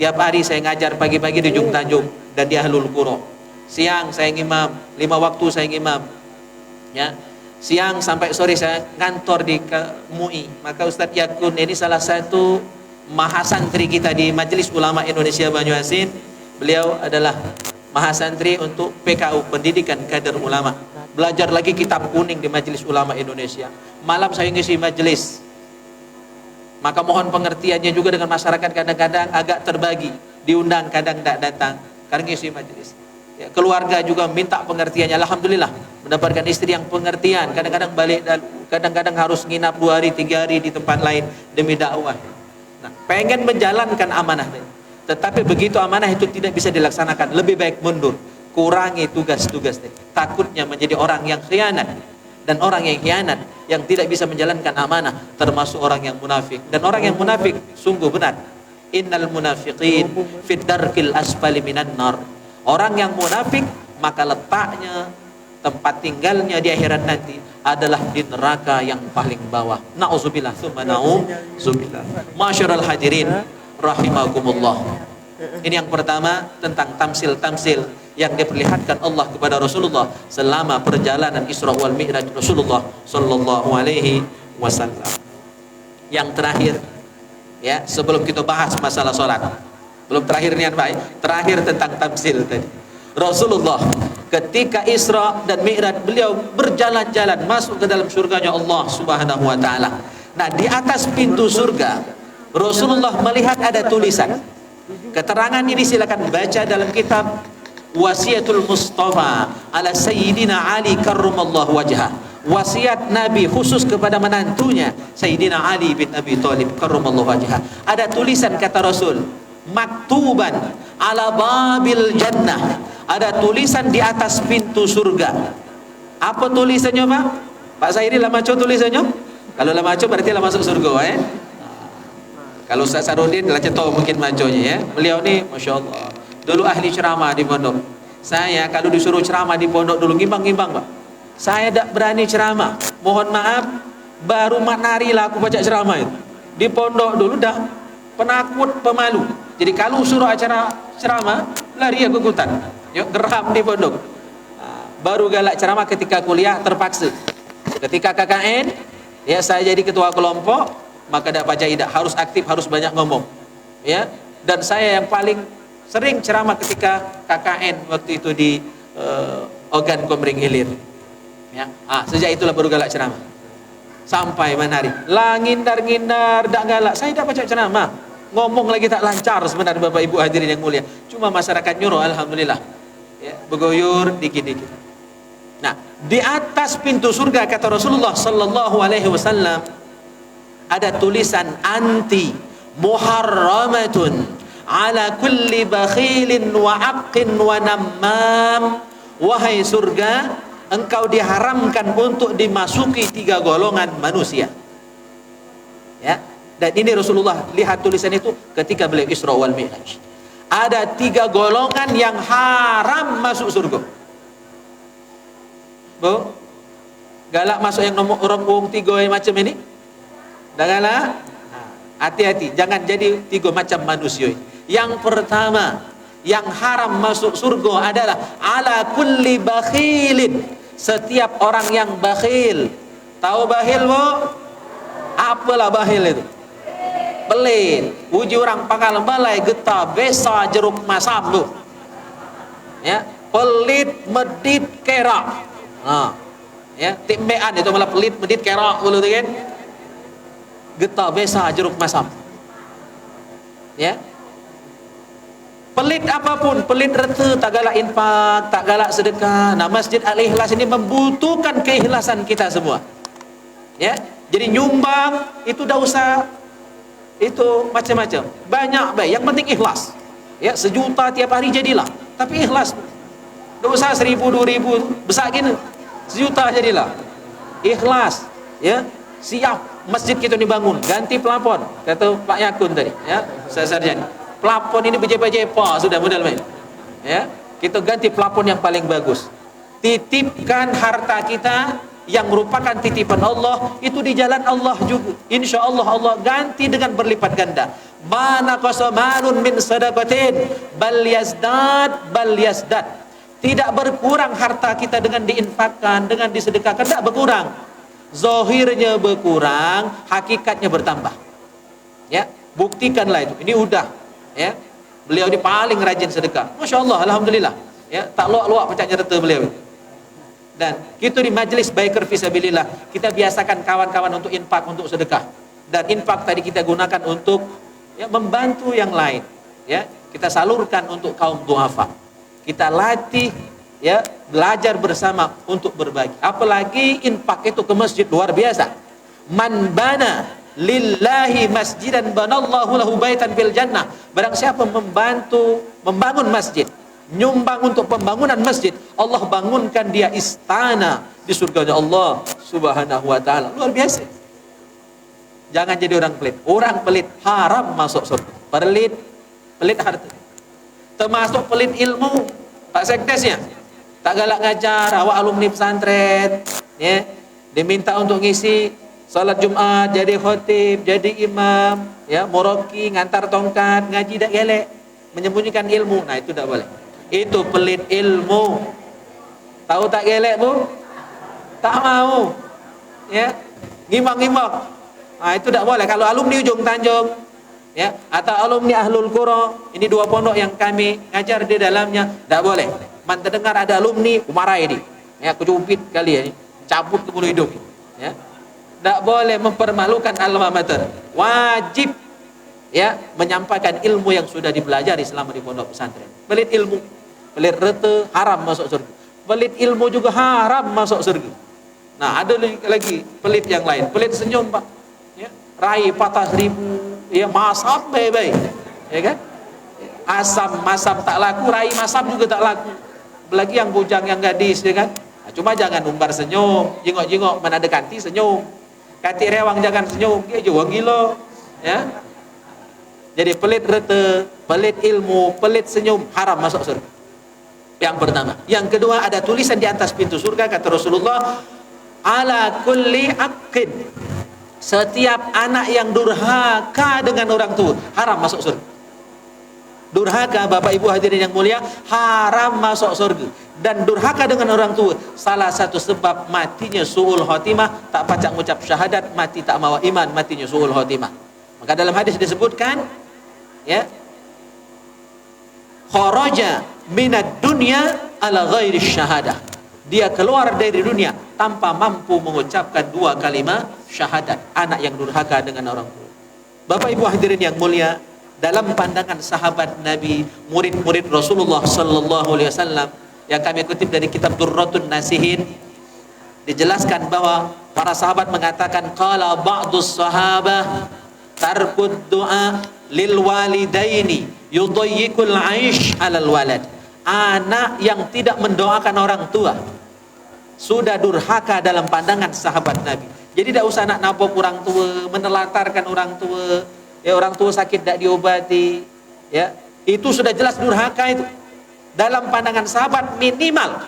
Tiap hari saya ngajar pagi-pagi di Ujung Tanjung dan di Ahlul Qura. Siang saya ngimam, 5 waktu saya ngimam. Ya. Siang sampai sore saya ngantor di MUI. Maka Ustadz Yakun ini salah satu mahasantri kita di Majelis Ulama Indonesia Banyuasin. Beliau adalah mahasantri untuk PKU, Pendidikan Kader Ulama. Belajar lagi kitab kuning di Majelis Ulama Indonesia. Malam saya ngisi majelis. Maka mohon pengertiannya juga dengan masyarakat, kadang-kadang agak terbagi, diundang kadang tidak datang karena ngisi majelis. Ya, keluarga juga minta pengertiannya. Alhamdulillah mendapatkan istri yang pengertian. Kadang-kadang balik, kadang-kadang harus nginap 2 hari 3 hari di tempat lain demi dakwah. Nah, pengen menjalankan amanah, tetapi begitu amanah itu tidak bisa dilaksanakan, lebih baik mundur, kurangi tugas-tugas. Takutnya menjadi orang yang khianat. Dan orang yang khianat, yang tidak bisa menjalankan amanah, termasuk orang yang munafik. Dan orang yang munafik sungguh benar, innal munafiqin fid darkil asfali minan nar. Orang yang munafik, maka letaknya, tempat tinggalnya di akhirat nanti adalah di neraka yang paling bawah. Na'udzubillah tsumma na'udzubillah. Masyarul hadirin rahimakumullah. Ini yang pertama tentang tamsil-tamsil yang diperlihatkan Allah kepada Rasulullah selama perjalanan Isra wal Mi'raj Rasulullah sallallahu alaihi wasallam. Yang terakhir, ya, sebelum kita bahas masalah sholat, belum terakhir niat baik, terakhir tentang tamsil tadi. Rasulullah ketika Isra dan Mi'raj, beliau berjalan-jalan masuk ke dalam surganya Allah Subhanahu wa taala. Nah, di atas pintu surga Rasulullah melihat ada tulisan. Keterangan ini silakan baca dalam kitab Wasiatul Mustafa ala Sayyidina Ali karramallahu wajhah. wasiat Nabi khusus kepada menantunya Sayyidina Ali bin Abi Thalib karramallahu wajhah. Ada tulisan kata Rasul, maktuban ala babil jannah, ada tulisan di atas pintu surga. Apa tulisannya Pak? Pak Sairi lah maco tulisannya? Kalau lah maco berarti lah masuk surga Kalau Ustaz Sarudin lah cetok mungkin maconya Beliau ni Masya Allah dulu ahli ceramah di pondok. Saya kalau disuruh ceramah di pondok dulu ngimbang-ngimbang Pak. Saya tak berani ceramah. Mohon maaf, baru nari lah aku baca ceramah itu. Di pondok dulu dah penakut, pemalu. Jadi kalau suruh acara ceramah, lari aku ikutan. Yuk geram di pondok. Baru galak ceramah ketika kuliah terpaksa. Ketika KKN, ya saya jadi ketua kelompok, maka tak baca idak, harus aktif, harus banyak ngomong. Ya, dan saya yang paling sering ceramah ketika KKN waktu itu di Ogan Komering Ilir. Ya, sejak itulah baru galak ceramah. Sampai menari. Lah ngindar-ngindar dak galak. Saya dah baca ceramah. Ngomong lagi tak lancar sebenarnya Bapak Ibu hadirin yang mulia. Cuma masyarakat nyuruh alhamdulillah. Ya, bergoyur dikit-dikit. Nah, di atas pintu surga kata Rasulullah sallallahu alaihi wasallam ada tulisan anti muharramatun ala kulli bakhilin wa aqin wa nammam. Wahai surga, engkau diharamkan untuk dimasuki 3 golongan manusia. Ya, dan ini Rasulullah lihat tulisan itu ketika beliau Isra wal Mi'raj. Ada 3 golongan yang haram masuk surga. Bu, galak masuk yang nomor orang 3 yang macam ini? Dah galak? Hati-hati, jangan jadi 3 macam manusia. Yang pertama, yang haram masuk surga adalah ala kulli bakhilin. Setiap orang yang bakhil. Tahu bakhil Bu? Apalah bakhil itu? Pelit. Uji orang pangkal balai getah besa jeruk masam Bu. Ya, pelit medit kerak. Ya, timbean itu malah pelit medit kerak dulu tu kan. Getah besa jeruk masam. Ya. Pelit apapun, pelit reta, tak galak infak, tak galak sedekah. Nah, Masjid Al-Ikhlas ini membutuhkan keikhlasan kita semua. Ya, jadi nyumbang itu dah usah itu macam-macam. Banyak baik, yang penting ikhlas. Ya, 1 juta tiap hari jadilah, tapi ikhlas. Tak usah 1.000, 2.000 besar gini. 1 juta jadilah. Ikhlas, ya. Siap masjid kita dibangun, ganti pelapon, kata Pak Yakun tadi, ya, Sarjana. Pelapon ini berjepa-jepa sudah modal main. Ya, kita ganti pelapon yang paling bagus. Titipkan harta kita yang merupakan titipan Allah itu di jalan Allah juga. Insya Allah Allah ganti dengan berlipat ganda. Mana qasamalun min sadaqatin bal yazdad. Tidak berkurang harta kita dengan diinfakkan, dengan disedekahkan, tidak berkurang. Zahirnya berkurang, hakikatnya bertambah. Ya, buktikanlah itu. Ini udah. Ya, beliau ini paling rajin sedekah. Masya Allah, alhamdulillah. Ya, tak luak-luak pecah nyerta beliau. Dan kita di majlis biker fisabilillah, kita biasakan kawan-kawan untuk infak, untuk sedekah. Dan infak tadi kita gunakan untuk ya membantu yang lain. Ya, kita salurkan untuk kaum duafa. Kita latih ya belajar bersama untuk berbagi. Apalagi infak itu ke masjid luar biasa. Man bana lillahi masjidan banallahu lahu baitan fil jannah. Barang siapa membangun masjid, nyumbang untuk pembangunan masjid, Allah bangunkan dia istana di surganya Allah Subhanahu wa taala. Luar biasa. Jangan jadi orang pelit. Orang pelit haram masuk surga. Pelit harta. Termasuk pelit ilmu. Pak Sekdesnya tak galak ngajar, awak alumni pesantren, ya, diminta untuk ngisi salat Jumat, jadi khotib, jadi imam, ya, moroki, ngantar tongkat, ngaji tak gelek, menyembunyikan ilmu. Nah, itu tak boleh. Itu pelit ilmu. Tahu tak gelek Bu? Tak mau. Ya, ngimang-ngimang. Nah, itu tak boleh. Kalau alumni Ujung Tanjung, ya, atau alumni Ahlul Qura, ini 2 pondok yang kami ngajar di dalamnya, tak boleh. Man terdengar ada alumni, kumarai ini. Ya, kecupit kali ya, cabut ke bulu hidung. Ya. Tak boleh mempermalukan alma mater. Wajib ya menyampaikan ilmu yang sudah dipelajari selama di pondok pesantren. Pelit ilmu, pelit rete haram masuk surga. Pelit ilmu juga haram masuk surga. Nah, ada lagi pelit yang lain, pelit senyum Pak. Ya, raih patah seribu, ya masam baik-baik, ya kan? Masam tak laku, raih masam juga tak laku. Apalagi yang bujang, yang gadis, ya kan? Nah, cuma jangan umbar senyum, jengok-jengok mana ada kanti senyum. Kanti rewang jangan senyum, dia juga gila, ya. Jadi pelit rete, pelit ilmu, pelit senyum haram masuk surga. Yang pertama. Yang kedua, ada tulisan di atas pintu surga, kata Rasulullah, ala kulli aqid, setiap anak yang durhaka dengan orang tua haram masuk surga. Durhaka, Bapak Ibu hadirin yang mulia, haram masuk surga. Dan durhaka dengan orang tua salah satu sebab matinya su'ul khotimah, tak pacak mengucap syahadat, mati tak mawa iman, matinya su'ul khotimah. Maka dalam hadis disebutkan, ya, kharaja minad dunya ala ghairi syahadah, dia keluar dari dunia tanpa mampu mengucapkan dua kalimat syahadat. Anak yang durhaka dengan orang tua. Bapak Ibu hadirin yang mulia, dalam pandangan sahabat Nabi, murid-murid Rasulullah sallallahu alaihi wasallam, yang kami kutip dari kitab Durratun Nasihin, dijelaskan bahwa para sahabat mengatakan, qala ba'dus sahabah tarkud du'a lil walidaini yudayyikul 'aish 'alal walad. Anak yang tidak mendoakan orang tua sudah durhaka dalam pandangan sahabat Nabi. Jadi tidak usah nak nabok orang tua, menelantarkan orang tua, ya orang tua sakit tidak diobati, ya itu sudah jelas durhaka itu. Dalam pandangan sahabat minimal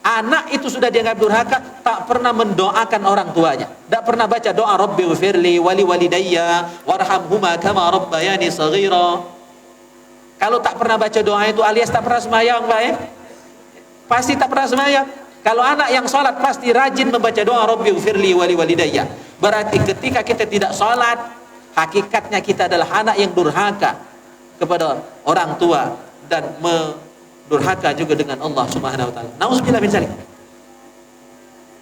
anak itu sudah dianggap durhaka, tak pernah mendoakan orang tuanya, tak pernah baca doa Rabbi ghfirli wali walidayya warhamhuma kama rabbayani saghira. Kalau tak pernah baca doa itu alias tak pernah sembahyang, Pak, ya? Pasti tak pernah sembahyang. Kalau anak yang sholat pasti rajin membaca doa Rabbi ghfirli wali walidayya. Berarti ketika kita tidak sholat, hakikatnya kita adalah anak yang durhaka kepada orang tua dan durhaka juga dengan Allah Subhanahu wa taala. Nauzubillah min dzalik.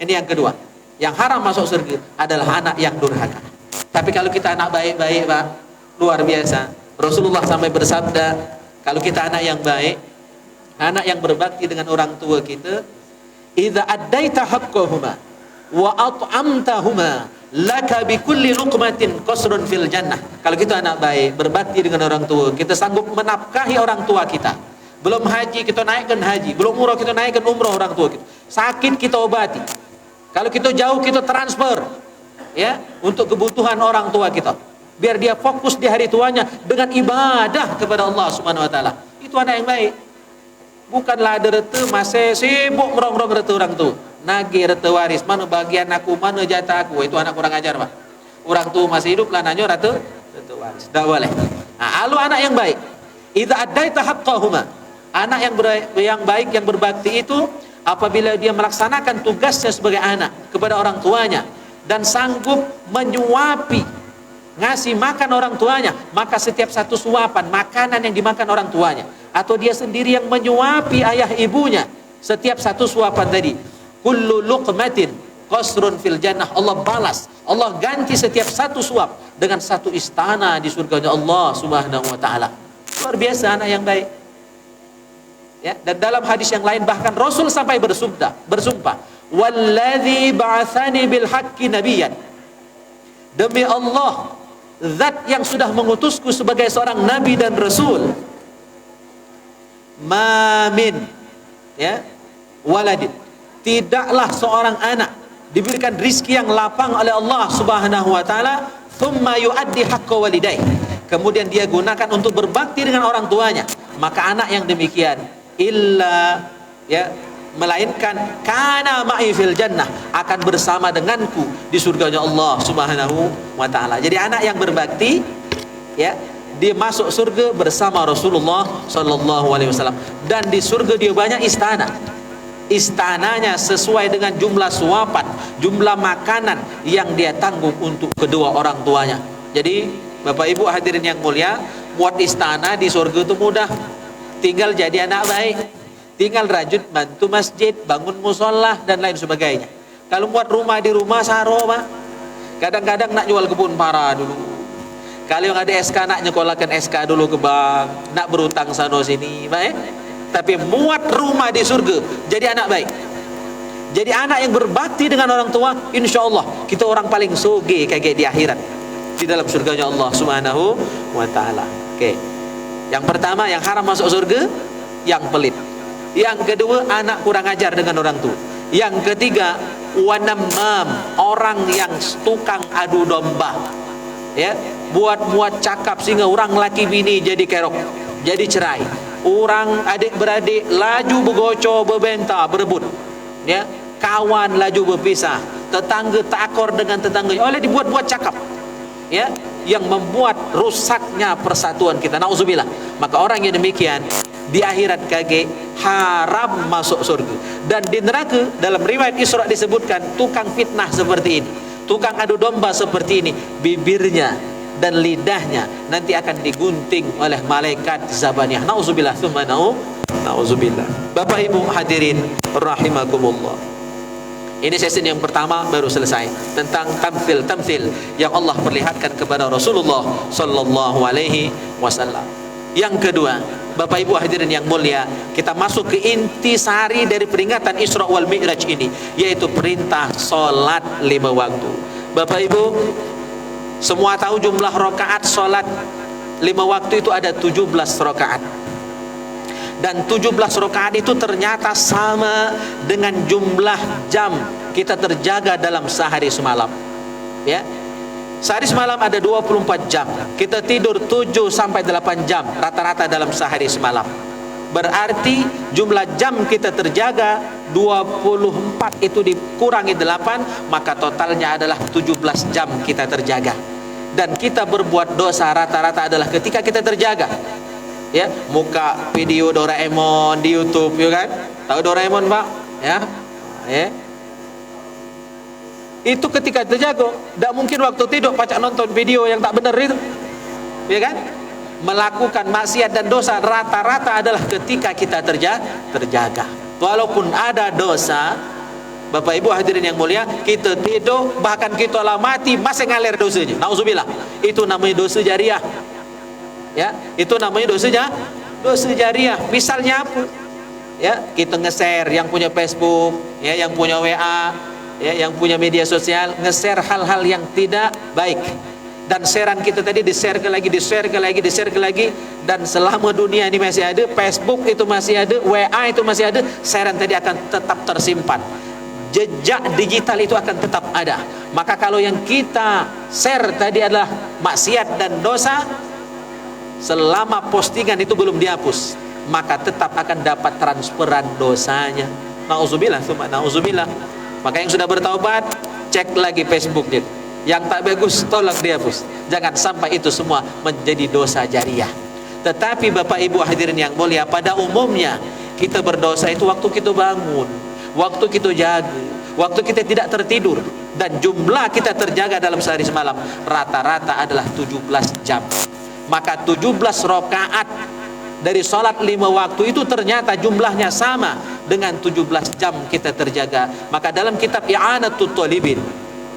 Ini yang kedua. Yang haram masuk surga adalah anak yang durhaka. Tapi kalau kita anak baik-baik, Pak, luar biasa. Rasulullah sampai bersabda, kalau kita anak yang baik, anak yang berbakti dengan orang tua kita, idza addaita haqqahuma wa at'amtahuma laka bikulli luqmatin qasrun fil jannah. Kalau kita anak baik, berbakti dengan orang tua, kita sanggup menafkahi orang tua kita. Belum haji kita naikkan haji, belum umrah kita naikkan umrah orang tua kita. Sakit kita obati. Kalau kita jauh kita transfer, ya, untuk kebutuhan orang tua kita. Biar dia fokus di hari tuanya dengan ibadah kepada Allah Subhanahu wa taala. Itu anak yang baik. Bukanlah ada rete masih sibuk merongrong rete orang tua. Nagih rete waris, mana bagian aku, mana jatah aku. Itu anak kurang ajar, Pak. Orang tua masih hidup lah nanyo rete waris. Tak boleh. Nah, lalu anak yang baik, idza addaita haqqahuma, anak yang baik yang berbakti itu apabila dia melaksanakan tugasnya sebagai anak kepada orang tuanya dan sanggup menyuapi, ngasih makan orang tuanya, maka setiap satu suapan makanan yang dimakan orang tuanya atau dia sendiri yang menyuapi ayah ibunya, setiap satu suapan tadi, kullu luqmatin qasrun fil jannah, Allah balas, Allah ganti setiap satu suap dengan satu istana di surganya Allah Subhanahu wa taala. Luar biasa anak yang baik. Ya, dan dalam hadis yang lain bahkan Rasul sampai bersumpah, walladzi ba'atsani bil haqqi nabiyyan, demi Allah, zat yang sudah mengutusku sebagai seorang nabi dan rasul, mamin, ya, waladin, tidaklah seorang anak diberikan rizki yang lapang oleh Allah Subhanahu wa taala, thumma yuaddi haqqa walidayh, kemudian dia gunakan untuk berbakti dengan orang tuanya, maka anak yang demikian illa, ya, melainkan kana ma'i fil jannah, akan bersama denganku di surganya Allah Subhanahu wa taala. Jadi anak yang berbakti, ya, dia masuk surga bersama Rasulullah sallallahu alaihi wasallam, dan di surga dia banyak istana. Istananya sesuai dengan jumlah suapan, jumlah makanan yang dia tanggung untuk kedua orang tuanya. Jadi Bapak Ibu hadirin yang mulia, buat istana di surga itu mudah. Tinggal jadi anak baik, tinggal rajin bantu masjid, bangun musola dan lain sebagainya. Kalau buat rumah di rumah saro, Pak, kadang-kadang nak jual kebun para dulu. Kalau yang ada SK nak nyekolahkan SK dulu ke bank, nak berutang sana sini, baik. Tapi muat rumah di surga, jadi anak baik. Jadi anak yang berbakti dengan orang tua, insya Allah kita orang paling soge kayak di akhirat, di dalam surganya Allah Subhanahu wa Ta'ala. Oke. Yang pertama, yang haram masuk surga, yang pelit. Yang kedua, anak kurang ajar dengan orang tua. Yang ketiga, wanamam, orang yang tukang adu domba, ya, buat cakap sehingga orang laki bini jadi kerok, jadi cerai. Orang adik beradik laju bergocor, berbenta, berebut, ya, kawan laju berpisah, tetangga takor dengan tetangganya oleh dibuat-buat cakap, ya, yang membuat rusaknya persatuan kita. Nauzubillah. Maka orang yang demikian di akhirat kage haram masuk surga. Dan di neraka dalam riwayat Isra disebutkan tukang fitnah seperti ini, tukang adu domba seperti ini, bibirnya dan lidahnya nanti akan digunting oleh malaikat Zabaniyah. Nauzubillah tsumma nauzubillah. Bapak Ibu hadirin rahimakumullah. Ini sesi yang pertama baru selesai tentang tamthil yang Allah perlihatkan kepada Rasulullah sallallahu alaihi wasallam. Yang kedua, Bapak Ibu hadirin yang mulia, kita masuk ke intisari dari peringatan Isra wal Mi'raj ini, yaitu perintah salat 5 waktu. Bapak Ibu semua tahu jumlah rakaat salat 5 waktu itu ada 17 rakaat. Dan 17 rakaat itu ternyata sama dengan jumlah jam kita terjaga dalam sehari semalam, ya. Sehari semalam ada 24 jam. Kita tidur 7 sampai 8 jam rata-rata dalam sehari semalam. Berarti jumlah jam kita terjaga 24 itu dikurangi 8, maka totalnya adalah 17 jam kita terjaga. Dan kita berbuat dosa rata-rata adalah ketika kita terjaga, ya, muka video Doraemon di YouTube, ya kan? Tahu Doraemon, Pak? Ya. Ya. Itu ketika terjaga, tidak mungkin waktu tidur pacak nonton video yang tak benar itu, ya kan? Melakukan maksiat dan dosa rata-rata adalah ketika kita terjaga. Walaupun ada dosa, Bapak Ibu hadirin yang mulia, kita tidur bahkan kita lah mati masih ngalir dosanya. Nauzubillah. Itu namanya dosa jariah. Ya, itu namanya dosa jariah. Misalnya apa? Ya, kita nge-share, yang punya Facebook, ya, yang punya WA, ya, yang punya media sosial, nge-share hal-hal yang tidak baik. Dan sharean kita tadi di-share lagi, dan selama dunia ini masih ada, Facebook itu masih ada, WA itu masih ada, sharean tadi akan tetap tersimpan. Jejak digital itu akan tetap ada. Maka kalau yang kita share tadi adalah maksiat dan dosa, selama postingan itu belum dihapus, maka tetap akan dapat transferan dosanya. Nauzubillah, tsumma nauzubillah. Maka yang sudah bertaubat, cek lagi Facebooknya. Yang tak bagus, tolak dihapus. Jangan sampai itu semua menjadi dosa jariah. Tetapi Bapak Ibu hadirin yang mulia, pada umumnya kita berdosa itu waktu kita bangun, waktu kita jaga, waktu kita tidak tertidur. Dan jumlah kita terjaga dalam sehari semalam rata-rata adalah 17 jam. Maka 17 rakaat dari sholat 5 waktu itu ternyata jumlahnya sama dengan 17 jam kita terjaga. Maka dalam kitab I'anatul Thalibin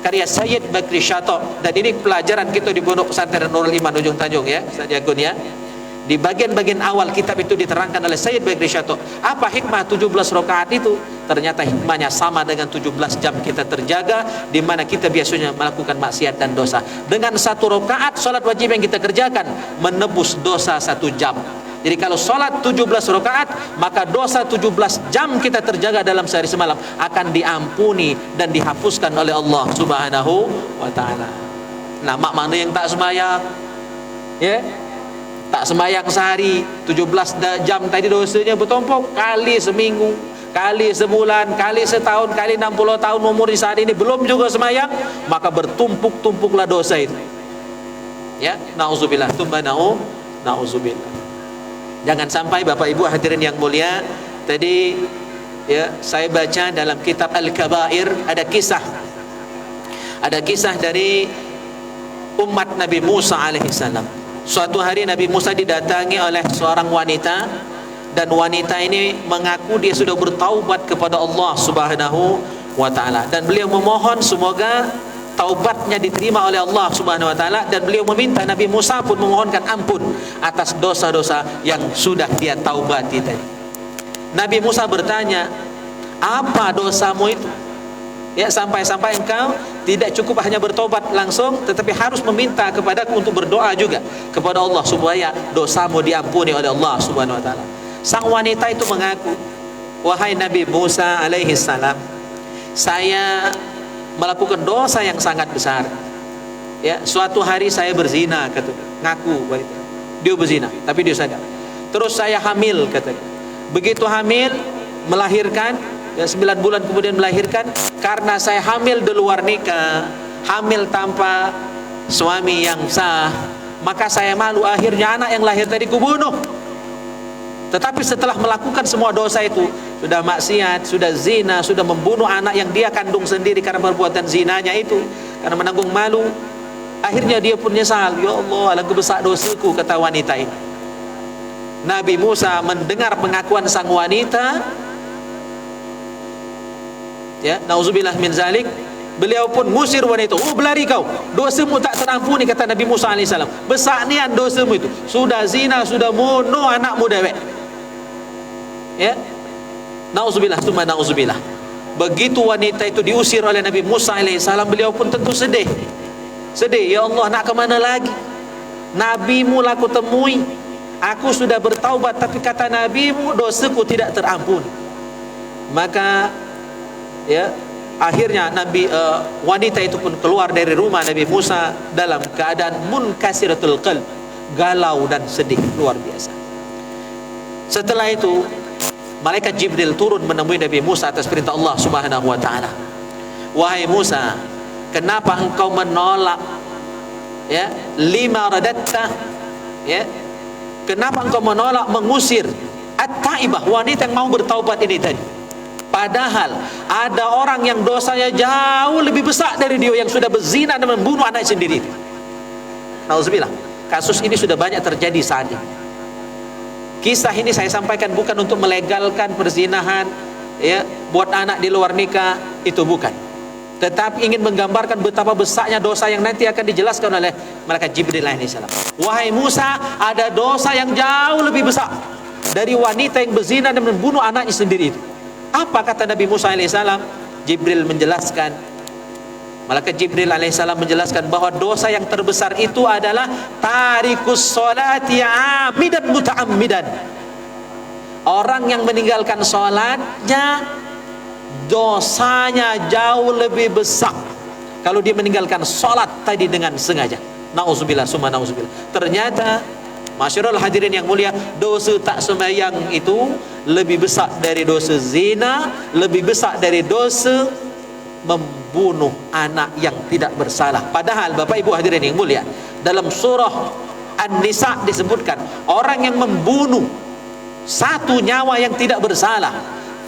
karya Sayyid Bakri Syato, dan ini pelajaran kita di Pondok Pesantren Nurul Iman Ujung Tanjung, ya, Ustaz Jagun, ya. Di bagian-bagian awal kitab itu diterangkan oleh Sayyid Bakri Syato, apa hikmah 17 rakaat itu? Ternyata hikmahnya sama dengan 17 jam kita terjaga, di mana kita biasanya melakukan maksiat dan dosa. Dengan 1 rakaat sholat wajib yang kita kerjakan menebus dosa 1 jam. Jadi kalau sholat 17 rakaat, maka dosa 17 jam kita terjaga dalam sehari semalam akan diampuni dan dihapuskan oleh Allah Subhanahu wa Ta'ala. Nah, mak mana yang tak sembahyang, ya, tak sembahyang sehari 17 jam tadi, dosanya bertumpuk kali seminggu, kali sebulan, kali setahun, kali 60 tahun umur di saat ini belum juga sembahyang, maka bertumpuk-tumpuklah dosa itu. Ya, nauzubillah, tsumma nauzubillah. Jangan sampai Bapak Ibu hadirin yang mulia, tadi, ya, saya baca dalam kitab Al-Kabair ada kisah dari umat Nabi Musa alaihissalam. Suatu hari Nabi Musa didatangi oleh seorang wanita, dan wanita ini mengaku dia sudah bertaubat kepada Allah Subhanahu wa Ta'ala, dan beliau memohon semoga taubatnya diterima oleh Allah Subhanahu wa Ta'ala, dan beliau meminta, Nabi Musa pun memohonkan ampun atas dosa-dosa yang sudah dia taubati tadi. Nabi Musa bertanya, Apa dosamu itu? Ya, sampai-sampai engkau tidak cukup hanya bertobat langsung, tetapi harus meminta kepadaku untuk berdoa juga kepada Allah supaya dosamu diampuni oleh Allah Subhanahu wa taala. Sang wanita itu mengaku, wahai Nabi Musa alaihi salam, saya melakukan dosa yang sangat besar. Ya, suatu hari saya berzina, kata, ngaku bahwa itu dia berzina, tapi dia sadar. Terus saya hamil, kata. Begitu hamil, melahirkan, ya 9 bulan kemudian melahirkan. Karena saya hamil di luar nikah, hamil tanpa suami yang sah, maka saya malu, akhirnya anak yang lahir tadi kubunuh. Tetapi setelah melakukan semua dosa itu, sudah maksiat, sudah zina, sudah membunuh anak yang dia kandung sendiri karena perbuatan zinanya itu, karena menanggung malu, akhirnya dia pun nyesal. Ya Allah, alangkah besar dosaku, kata wanita ini. Nabi Musa mendengar pengakuan sang wanita, ya, nauzubillah min zalik, beliau pun ngusir wanita. Oh, berlari kau, dosamu tak terampuni, kata Nabi Musa alaihissalam. Besar nian dosamu itu, sudah zina, sudah bunuh anakmu dewek. Ya, nauzubillah summa nauzubillah. Begitu wanita itu diusir oleh Nabi Musa alaihissalam, beliau pun tentu sedih. Ya Allah, nak kemana lagi? Nabimu laku temui, aku sudah bertaubat, tapi kata Nabimu dosaku tidak terampuni. Maka ya, akhirnya wanita itu pun keluar dari rumah Nabi Musa dalam keadaan munkasiratul qalb, galau dan sedih luar biasa. Setelah itu malaikat Jibril turun menemui Nabi Musa atas perintah Allah Subhanahu wa taala. Wahai Musa, kenapa engkau menolak, ya, lima radatta, ya, kenapa engkau menolak mengusir at-taibah, wanita yang mau bertaubat ini tadi? Padahal ada orang yang dosanya jauh lebih besar dari dia, yang sudah berzina dan membunuh anak sendiri. Nauzubillah. Kasus ini sudah banyak terjadi saat ini. Kisah ini saya sampaikan bukan untuk melegalkan perzinahan, ya, buat anak di luar nikah, itu bukan. Tetapi ingin menggambarkan betapa besarnya dosa yang nanti akan dijelaskan oleh malaikat Jibril alaihissalam. Wahai Musa, ada dosa yang jauh lebih besar dari wanita yang berzina dan membunuh anaknya sendiri itu. Apa kata Nabi Musa alaihissalam? Jibril menjelaskan, malaikat Jibril alaihissalam menjelaskan bahwa dosa yang terbesar itu adalah tarikus sholati amidan muta'ammidan. Orang yang meninggalkan sholatnya, dosanya jauh lebih besar kalau dia meninggalkan sholat tadi dengan sengaja. Nauzubillah summa nauzubillah. Ternyata masyarul hadirin yang mulia, dosa tak sembahyang itu lebih besar dari dosa zina, lebih besar dari dosa membunuh anak yang tidak bersalah. Padahal Bapak Ibu hadirin yang mulia, dalam surah An-Nisa disebutkan orang yang membunuh satu nyawa yang tidak bersalah,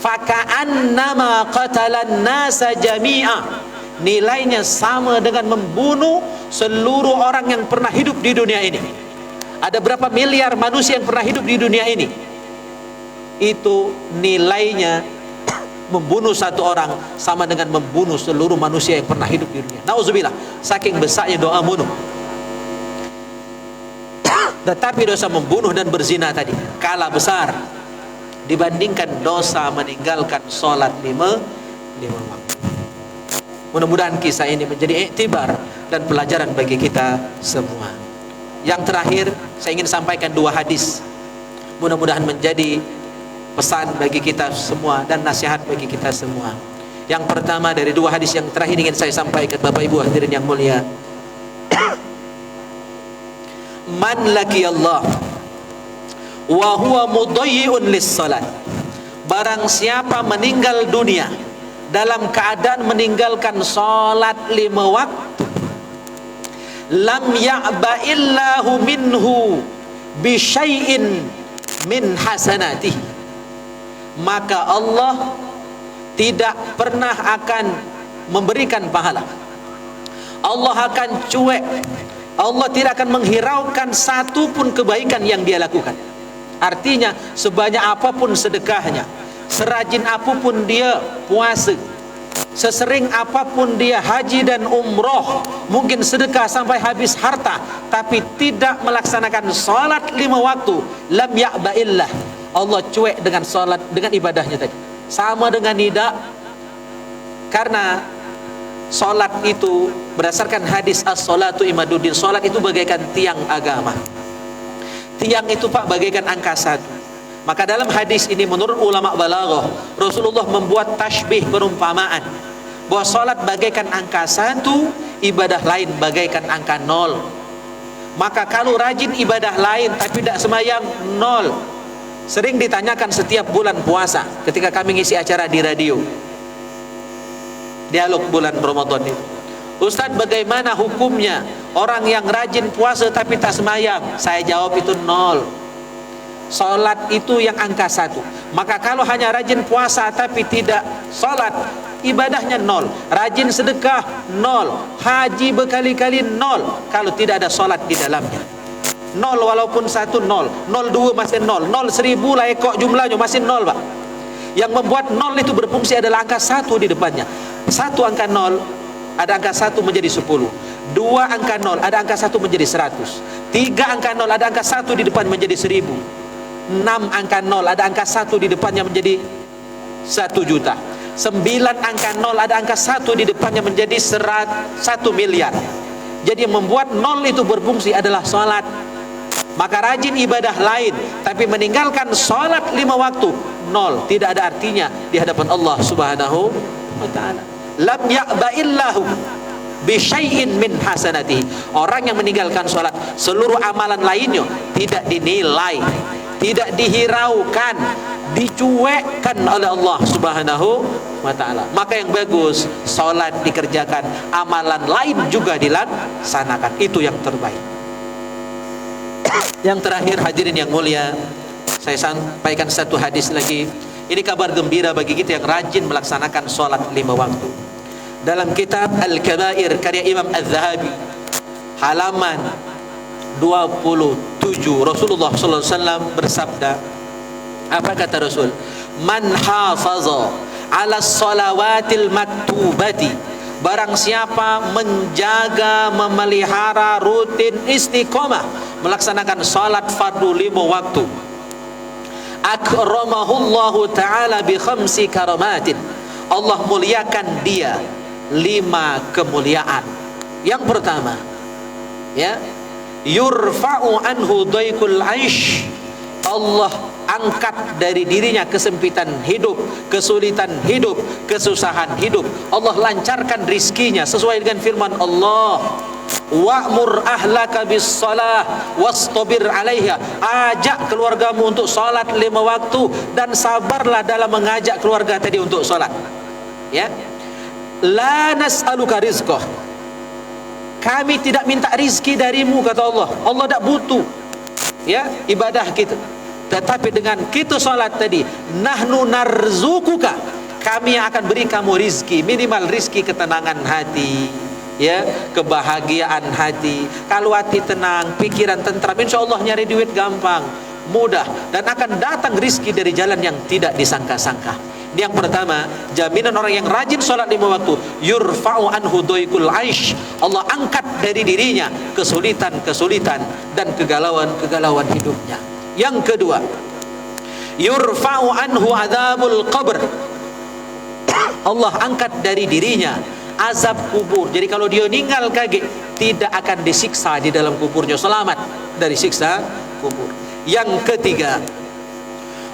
faka'annama qatalan nasa jami'a, nilainya sama dengan membunuh seluruh orang yang pernah hidup di dunia ini. Ada berapa miliar manusia yang pernah hidup di dunia ini? Itu nilainya, membunuh satu orang sama dengan membunuh seluruh manusia yang pernah hidup di dunia. Nauzubillah, saking besarnya doa bunuh. Tetapi dosa membunuh dan berzina tadi kalah besar dibandingkan dosa meninggalkan sholat lima waktu. Mudah-mudahan kisah ini menjadi iktibar dan pelajaran bagi kita semua. Yang terakhir, saya ingin sampaikan 2 hadis. Mudah-mudahan menjadi pesan bagi kita semua dan nasihat bagi kita semua. Yang pertama dari 2 hadis yang terakhir ingin saya sampaikan Bapak Ibu hadirin yang mulia. Man laqiyallah wa huwa mudayyi'un lis-salat. Barang siapa meninggal dunia dalam keadaan meninggalkan salat 5 waktu, lam ya'ba illahu minhu bi syai'in min hasanatihi, maka Allah tidak pernah akan memberikan pahala. Allah akan cuek, Allah tidak akan menghiraukan satu pun kebaikan yang dia lakukan. Artinya sebanyak apapun sedekahnya, serajin apapun dia puasa, sesering apapun dia haji dan umroh, mungkin sedekah sampai habis harta, tapi tidak melaksanakan salat 5 waktu, lam ya'ba'illah, Allah cuek dengan salat, dengan ibadahnya tadi. Sama dengan tidak, karena solat itu berdasarkan hadis as-salatu imaduddin, solat itu bagaikan tiang agama. Tiang itu Pak bagaikan angka 1. Maka dalam hadis ini menurut ulama balaghah, Rasulullah membuat tasbih perumpamaan bahwa solat bagaikan angka 1, ibadah lain bagaikan angka 0. Maka kalau rajin ibadah lain tapi tidak semayang, 0. Sering ditanyakan setiap bulan puasa ketika kami ngisi acara di radio, dialog bulan Ramadan itu, Ustadz bagaimana hukumnya orang yang rajin puasa tapi tak semayang? Saya jawab itu 0. Salat itu yang angka 1. Maka kalau hanya rajin puasa tapi tidak salat, ibadahnya 0. Rajin sedekah 0. Haji berkali-kali 0 kalau tidak ada salat di dalamnya. 0 walaupun 1 0. 02 masih 0. 1000 lah ekor jumlahnya masih 0 Pak. Yang membuat 0 itu berfungsi adalah angka 1 di depannya. 1 angka 0 ada angka 1 menjadi 10. 2 angka 0 ada angka 1 menjadi 100. 3 angka 0 ada angka 1 di depan menjadi 1000. 6 angka 0 ada angka 1 di depannya menjadi 1 juta. 9 angka 0 ada angka 1 di depannya menjadi 1 miliar. Jadi yang membuat 0 itu berfungsi adalah salat. Maka rajin ibadah lain tapi meninggalkan salat 5 waktu, 0, tidak ada artinya di hadapan Allah Subhanahu wa taala. Lam ya'ba'illahu bisyai'in min hasanati. Orang yang meninggalkan salat, seluruh amalan lainnya tidak dinilai, tidak dihiraukan, dicuekkan oleh Allah Subhanahu wa taala. Maka yang bagus salat dikerjakan, amalan lain juga dilaksanakan. Itu yang terbaik. Yang terakhir hadirin yang mulia, saya sampaikan satu hadis lagi. Ini kabar gembira bagi kita yang rajin melaksanakan salat 5 waktu. Dalam kitab Al-Kabair karya Imam Az-Zahabi halaman 27, Rasulullah sallallahu alaihi wasallam bersabda, apa kata Rasul? Man hafaza 'ala shalawatil maktubati, barang siapa menjaga, memelihara rutin istiqomah melaksanakan salat fardu 5 waktu, akramahullahu ta'ala bi khamsi karamatin, Allah muliakan dia 5 kemuliaan. Yang pertama, ya, yurfa'u anhu daikul aish, Allah angkat dari dirinya kesempitan hidup, kesulitan hidup, kesusahan hidup. Allah lancarkan rizkinya sesuai dengan firman Allah, wa'mur ahlaka bis salah wastabir 'alaiha, ajak keluargamu untuk salat 5 waktu dan sabarlah dalam mengajak keluarga tadi untuk salat. Ya, la nas'aluka rizqah, kami tidak minta rizki darimu, kata Allah. Allah tidak butuh, ya, ibadah kita. Tetapi dengan kita salat tadi, nahnu narzukuka, kami yang akan beri kamu rizki. Minimal rizki ketenangan hati, ya, kebahagiaan hati. Kalau hati tenang, pikiran tentram, insya Allah nyari duit gampang, mudah, dan akan datang rizki dari jalan yang tidak disangka-sangka. Yang pertama, jaminan orang yang rajin sholat 5 waktu, yurfa'u anhu doikul aish, Allah angkat dari dirinya kesulitan-kesulitan dan kegalauan-kegalauan hidupnya. Yang kedua, yurfa'u anhu adzabul qabr, Allah angkat dari dirinya azab kubur. Jadi kalau dia meninggal kaget, tidak akan disiksa di dalam kuburnya, selamat dari siksa kubur. Yang ketiga,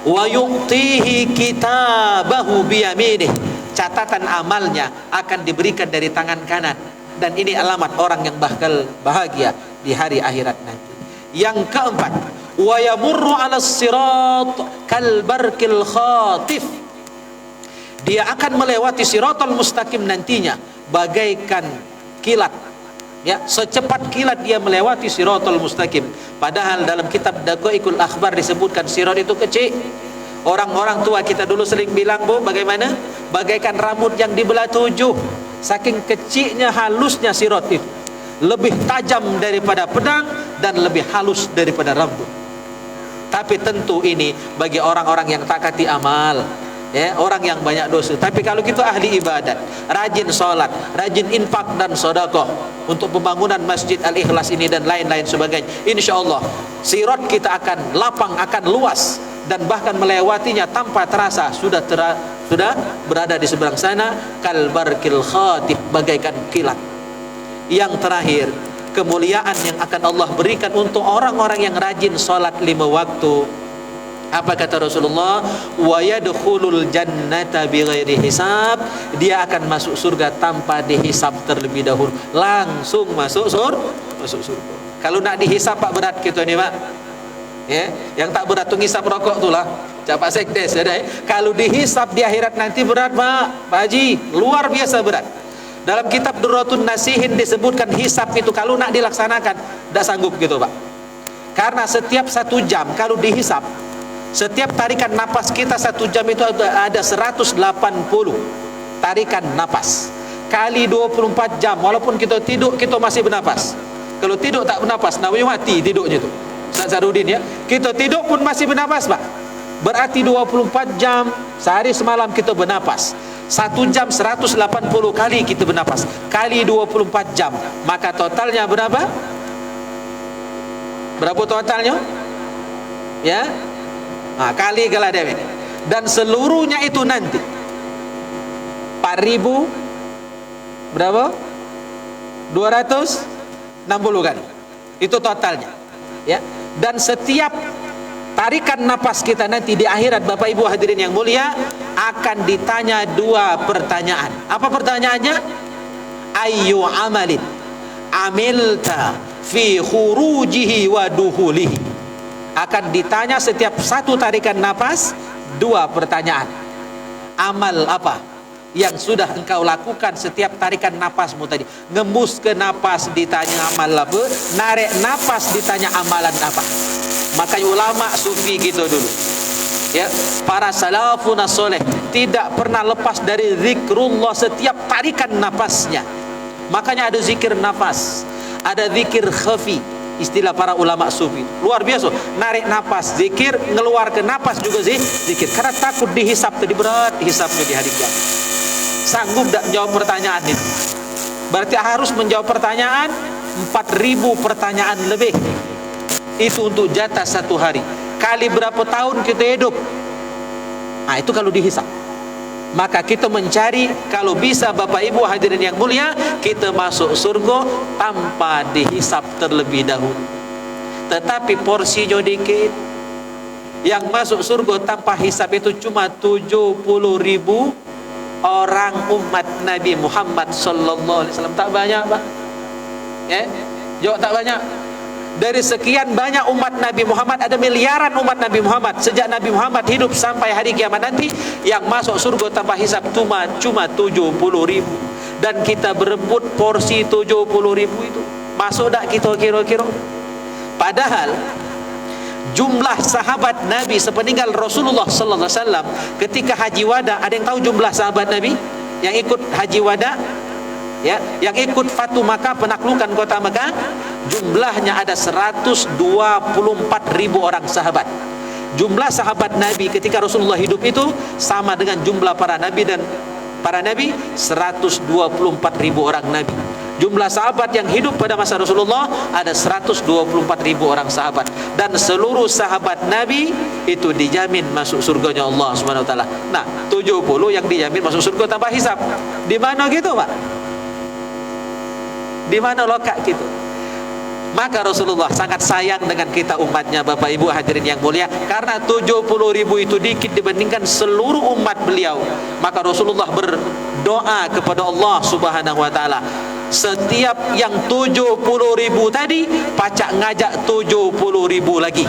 wa yu'tihi kitabahu biyaminih, catatan amalnya akan diberikan dari tangan kanan, dan ini alamat orang yang bakal bahagia di hari akhirat nanti. Yang keempat, wa yamurru 'alas sirat kal barqil khatif, dia akan melewati siratal mustaqim nantinya bagaikan kilat, ya, secepat kilat dia melewati siratal mustaqim. Padahal dalam kitab Daqaiqul Akhbar disebutkan sirat itu kecil. Orang-orang tua kita dulu sering bilang, Bu, bagaimana? Bagaikan rambut yang dibelah 7. Saking kecilnya, halusnya sirat itu, lebih tajam daripada pedang dan lebih halus daripada rambut. Tapi tentu ini bagi orang-orang yang takati amal, ya, orang yang banyak dosa. Tapi kalau kita ahli ibadat, rajin sholat, rajin infak dan sedekah untuk pembangunan Masjid Al-Ikhlas ini dan lain-lain sebagainya, insya Allah sirat kita akan lapang, akan luas, dan bahkan melewatinya tanpa terasa sudah sudah berada di seberang sana, kalbarkil khatib, bagaikan kilat. Yang terakhir, kemuliaan yang akan Allah berikan untuk orang-orang yang rajin salat 5 waktu. Apa kata Rasulullah? Wa yadkhulul jannata bighairi hisab, dia akan masuk surga tanpa dihisab terlebih dahulu, langsung masuk surga. Kalau nak dihisab Pak berat gitu nih Pak. Ya, yang tak berat tuh ngisap rokok tuh lah. Pak Sekdes ya. Kalau dihisab di akhirat nanti berat Pak Haji, luar biasa berat. Dalam kitab Durratun Nasihin disebutkan hisab itu kalau nak dilaksanakan tidak sanggup gitu Pak. Karena setiap 1 jam kalau dihisab, setiap tarikan napas kita 1 jam itu ada 180 tarikan napas kali 24 jam. Walaupun kita tidur kita masih bernapas. Kalau tidur tak bernapas namanya mati tidurnya itu. Ustaz Sarudin ya, kita tidur pun masih bernapas Pak. Berarti 24 jam sehari semalam kita bernapas. 1 jam 180 kali kita bernapas kali 24 jam, maka totalnya berapa? Berapa totalnya? Ya, nah, kali gala dewek. Dan seluruhnya itu nanti 4.000 berapa? 260 kali. Itu totalnya. Ya. Dan setiap tarikan napas kita nanti di akhirat Bapak Ibu hadirin yang mulia akan ditanya 2 pertanyaan. Apa pertanyaannya? Ayyu amalin amilta fi khurujihi wa duhulihi. Akan ditanya setiap 1 tarikan napas 2 pertanyaan. Amal apa yang sudah engkau lakukan setiap tarikan napasmu tadi? Ngembus ke napas ditanya amal apa, narik napas ditanya amalan apa. Makanya ulama sufi gitu dulu ya, para salafun soleh tidak pernah lepas dari zikrullah setiap tarikan napasnya. Makanya ada zikir nafas, ada zikir khafi, istilah para ulama sufi luar biasa. Narik napas zikir, ngeluar ke napas juga zikir, karena takut dihisab. Tadi berat hisabnya di hari kiamat. Sanggup tak menjawab pertanyaan itu? Berarti harus menjawab pertanyaan 4.000 pertanyaan lebih. Itu untuk jatah 1 hari. Kali berapa tahun kita hidup? Nah itu kalau dihisab. Maka kita mencari, kalau bisa Bapak Ibu hadirin yang mulia, kita masuk surga tanpa dihisab terlebih dahulu. Tetapi porsinya dikit. Yang masuk surga tanpa hisab itu cuma 70.000 orang umat Nabi Muhammad sallallahu alaihi wasallam. Tak banyak Pak. Jauh tak banyak. Dari sekian banyak umat Nabi Muhammad, ada miliaran umat Nabi Muhammad. Sejak Nabi Muhammad hidup sampai hari kiamat nanti, yang masuk surga tanpa hisab cuma 70.000. Dan kita berebut porsi 70.000 itu. Masuk tak kita kira-kira? Padahal jumlah sahabat Nabi sepeninggal Rasulullah sallallahu alaihi wasallam ketika haji wada, ada yang tahu jumlah sahabat Nabi yang ikut haji wada? Ya, yang ikut Fatu Makkah, penaklukan kota Makkah, jumlahnya ada 124.000 orang sahabat. Jumlah sahabat Nabi ketika Rasulullah hidup itu sama dengan jumlah para nabi, dan para nabi 124.000 orang nabi. Jumlah sahabat yang hidup pada masa Rasulullah ada 124.000 orang sahabat, dan seluruh sahabat Nabi itu dijamin masuk surganya Allah Subhanahu wa taala. Nah, 70 yang dijamin masuk surga tanpa hisab. Di mana gitu, Pak? Di mana lokak gitu? Maka Rasulullah sangat sayang dengan kita umatnya Bapak Ibu hadirin yang mulia, karena 70.000 itu dikit dibandingkan seluruh umat beliau. Maka Rasulullah berdoa kepada Allah Subhanahu wa taala, setiap yang 70.000 tadi pacak ngajak 70.000 lagi.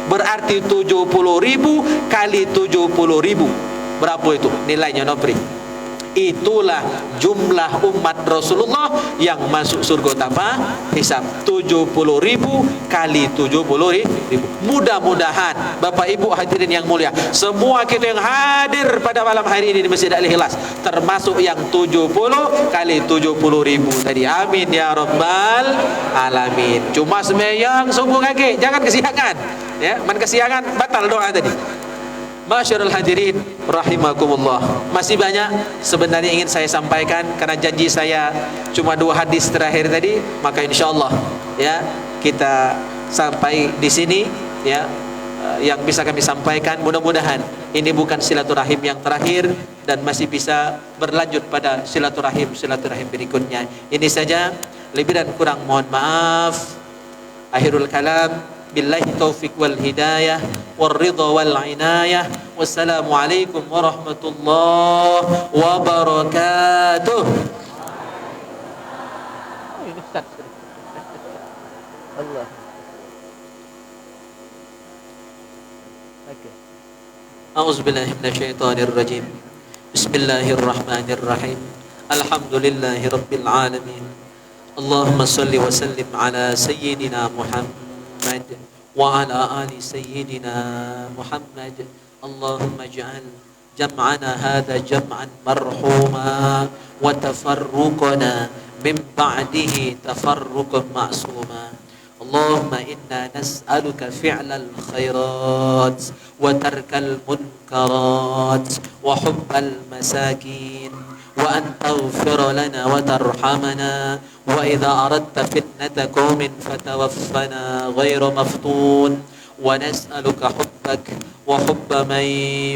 Berarti 70.000 kali 70.000 berapa itu nilainya, Nopri? Itulah jumlah umat Rasulullah yang masuk surga tanpa hisab. 70.000 kali 70.000. Mudah-mudahan Bapak Ibu hadirin yang mulia, semua kita yang hadir pada malam hari ini di Masjid Al-Ikhlas termasuk yang 70 kali 70.000 tadi. Amin ya rabbal alamin. Cuma sembahyang subuh kaki, jangan kesiangan ya. Man kesiangan batal doa tadi. Masyarul hadirin rahimakumullah. Masih banyak sebenarnya ingin saya sampaikan, karena janji saya cuma 2 hadis terakhir tadi, maka insyaallah ya kita sampai di sini ya yang bisa kami sampaikan. Mudah-mudahan Ini bukan silaturahim yang terakhir dan masih bisa berlanjut pada silaturahim berikutnya. Ini saja, lebih dan kurang mohon maaf. Akhirul kalam, billahi taufiq wal hidayah wal ridha wal inayah. Wassalamualaikum warahmatullahi wabarakatuh. Allah. Okay. A'udzubillahi minasyaitonir rajim. Bismillahirrahmanirrahim. Alhamdulillahi rabbil alamin. Allahumma salli wa sallim ala sayyidina Muhammad wa ala ali sayyidina Muhammad. Allahumma ij'al jam'ana hadha jam'an marhuma wa tafarruqana min ba'dihi tafarruqan ma'suma. اللهم إنا نسألك فعل الخيرات وترك المنكرات وحب المساكين وأن تغفر لنا وترحمنا وإذا أردت فتنة قوم فتوفنا غير مفتون ونسألك حبك وحب من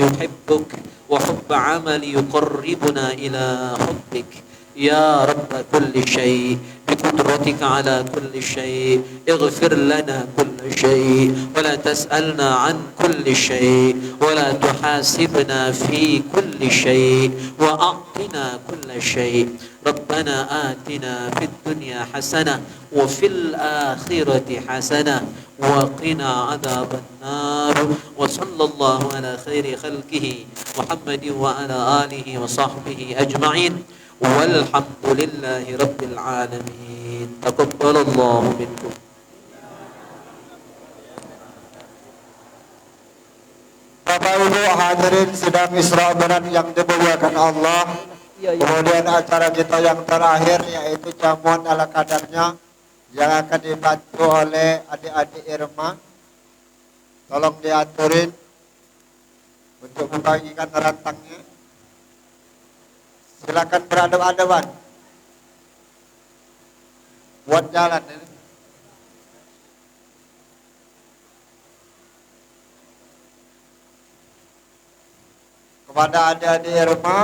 يحبك وحب عمل يقربنا إلى حبك يا رب كل شيء بقدرتك على كل شيء اغفر لنا كل شيء ولا تسألنا عن كل شيء ولا تحاسبنا في كل شيء وأعطنا كل شيء ربنا آتنا في الدنيا حسنة وفي الآخرة حسنة وقنا عذاب النار وصلى الله على خير خلقه محمد وعلى آله وصحبه أجمعين والحمد لله رب العالمين تقبل الله منكم. Bapak Ibu hadirin sidang Isra Mi'raj yang dimuliakan Allah. Kemudian acara kita yang terakhir yaitu jamuan ala kadarnya yang akan dibantu oleh adik-adik Irma. Tolong diaturin untuk membagikan rantangnya. Silakan beradab-adaban buat jalan ini. Kepada adik-adik Irma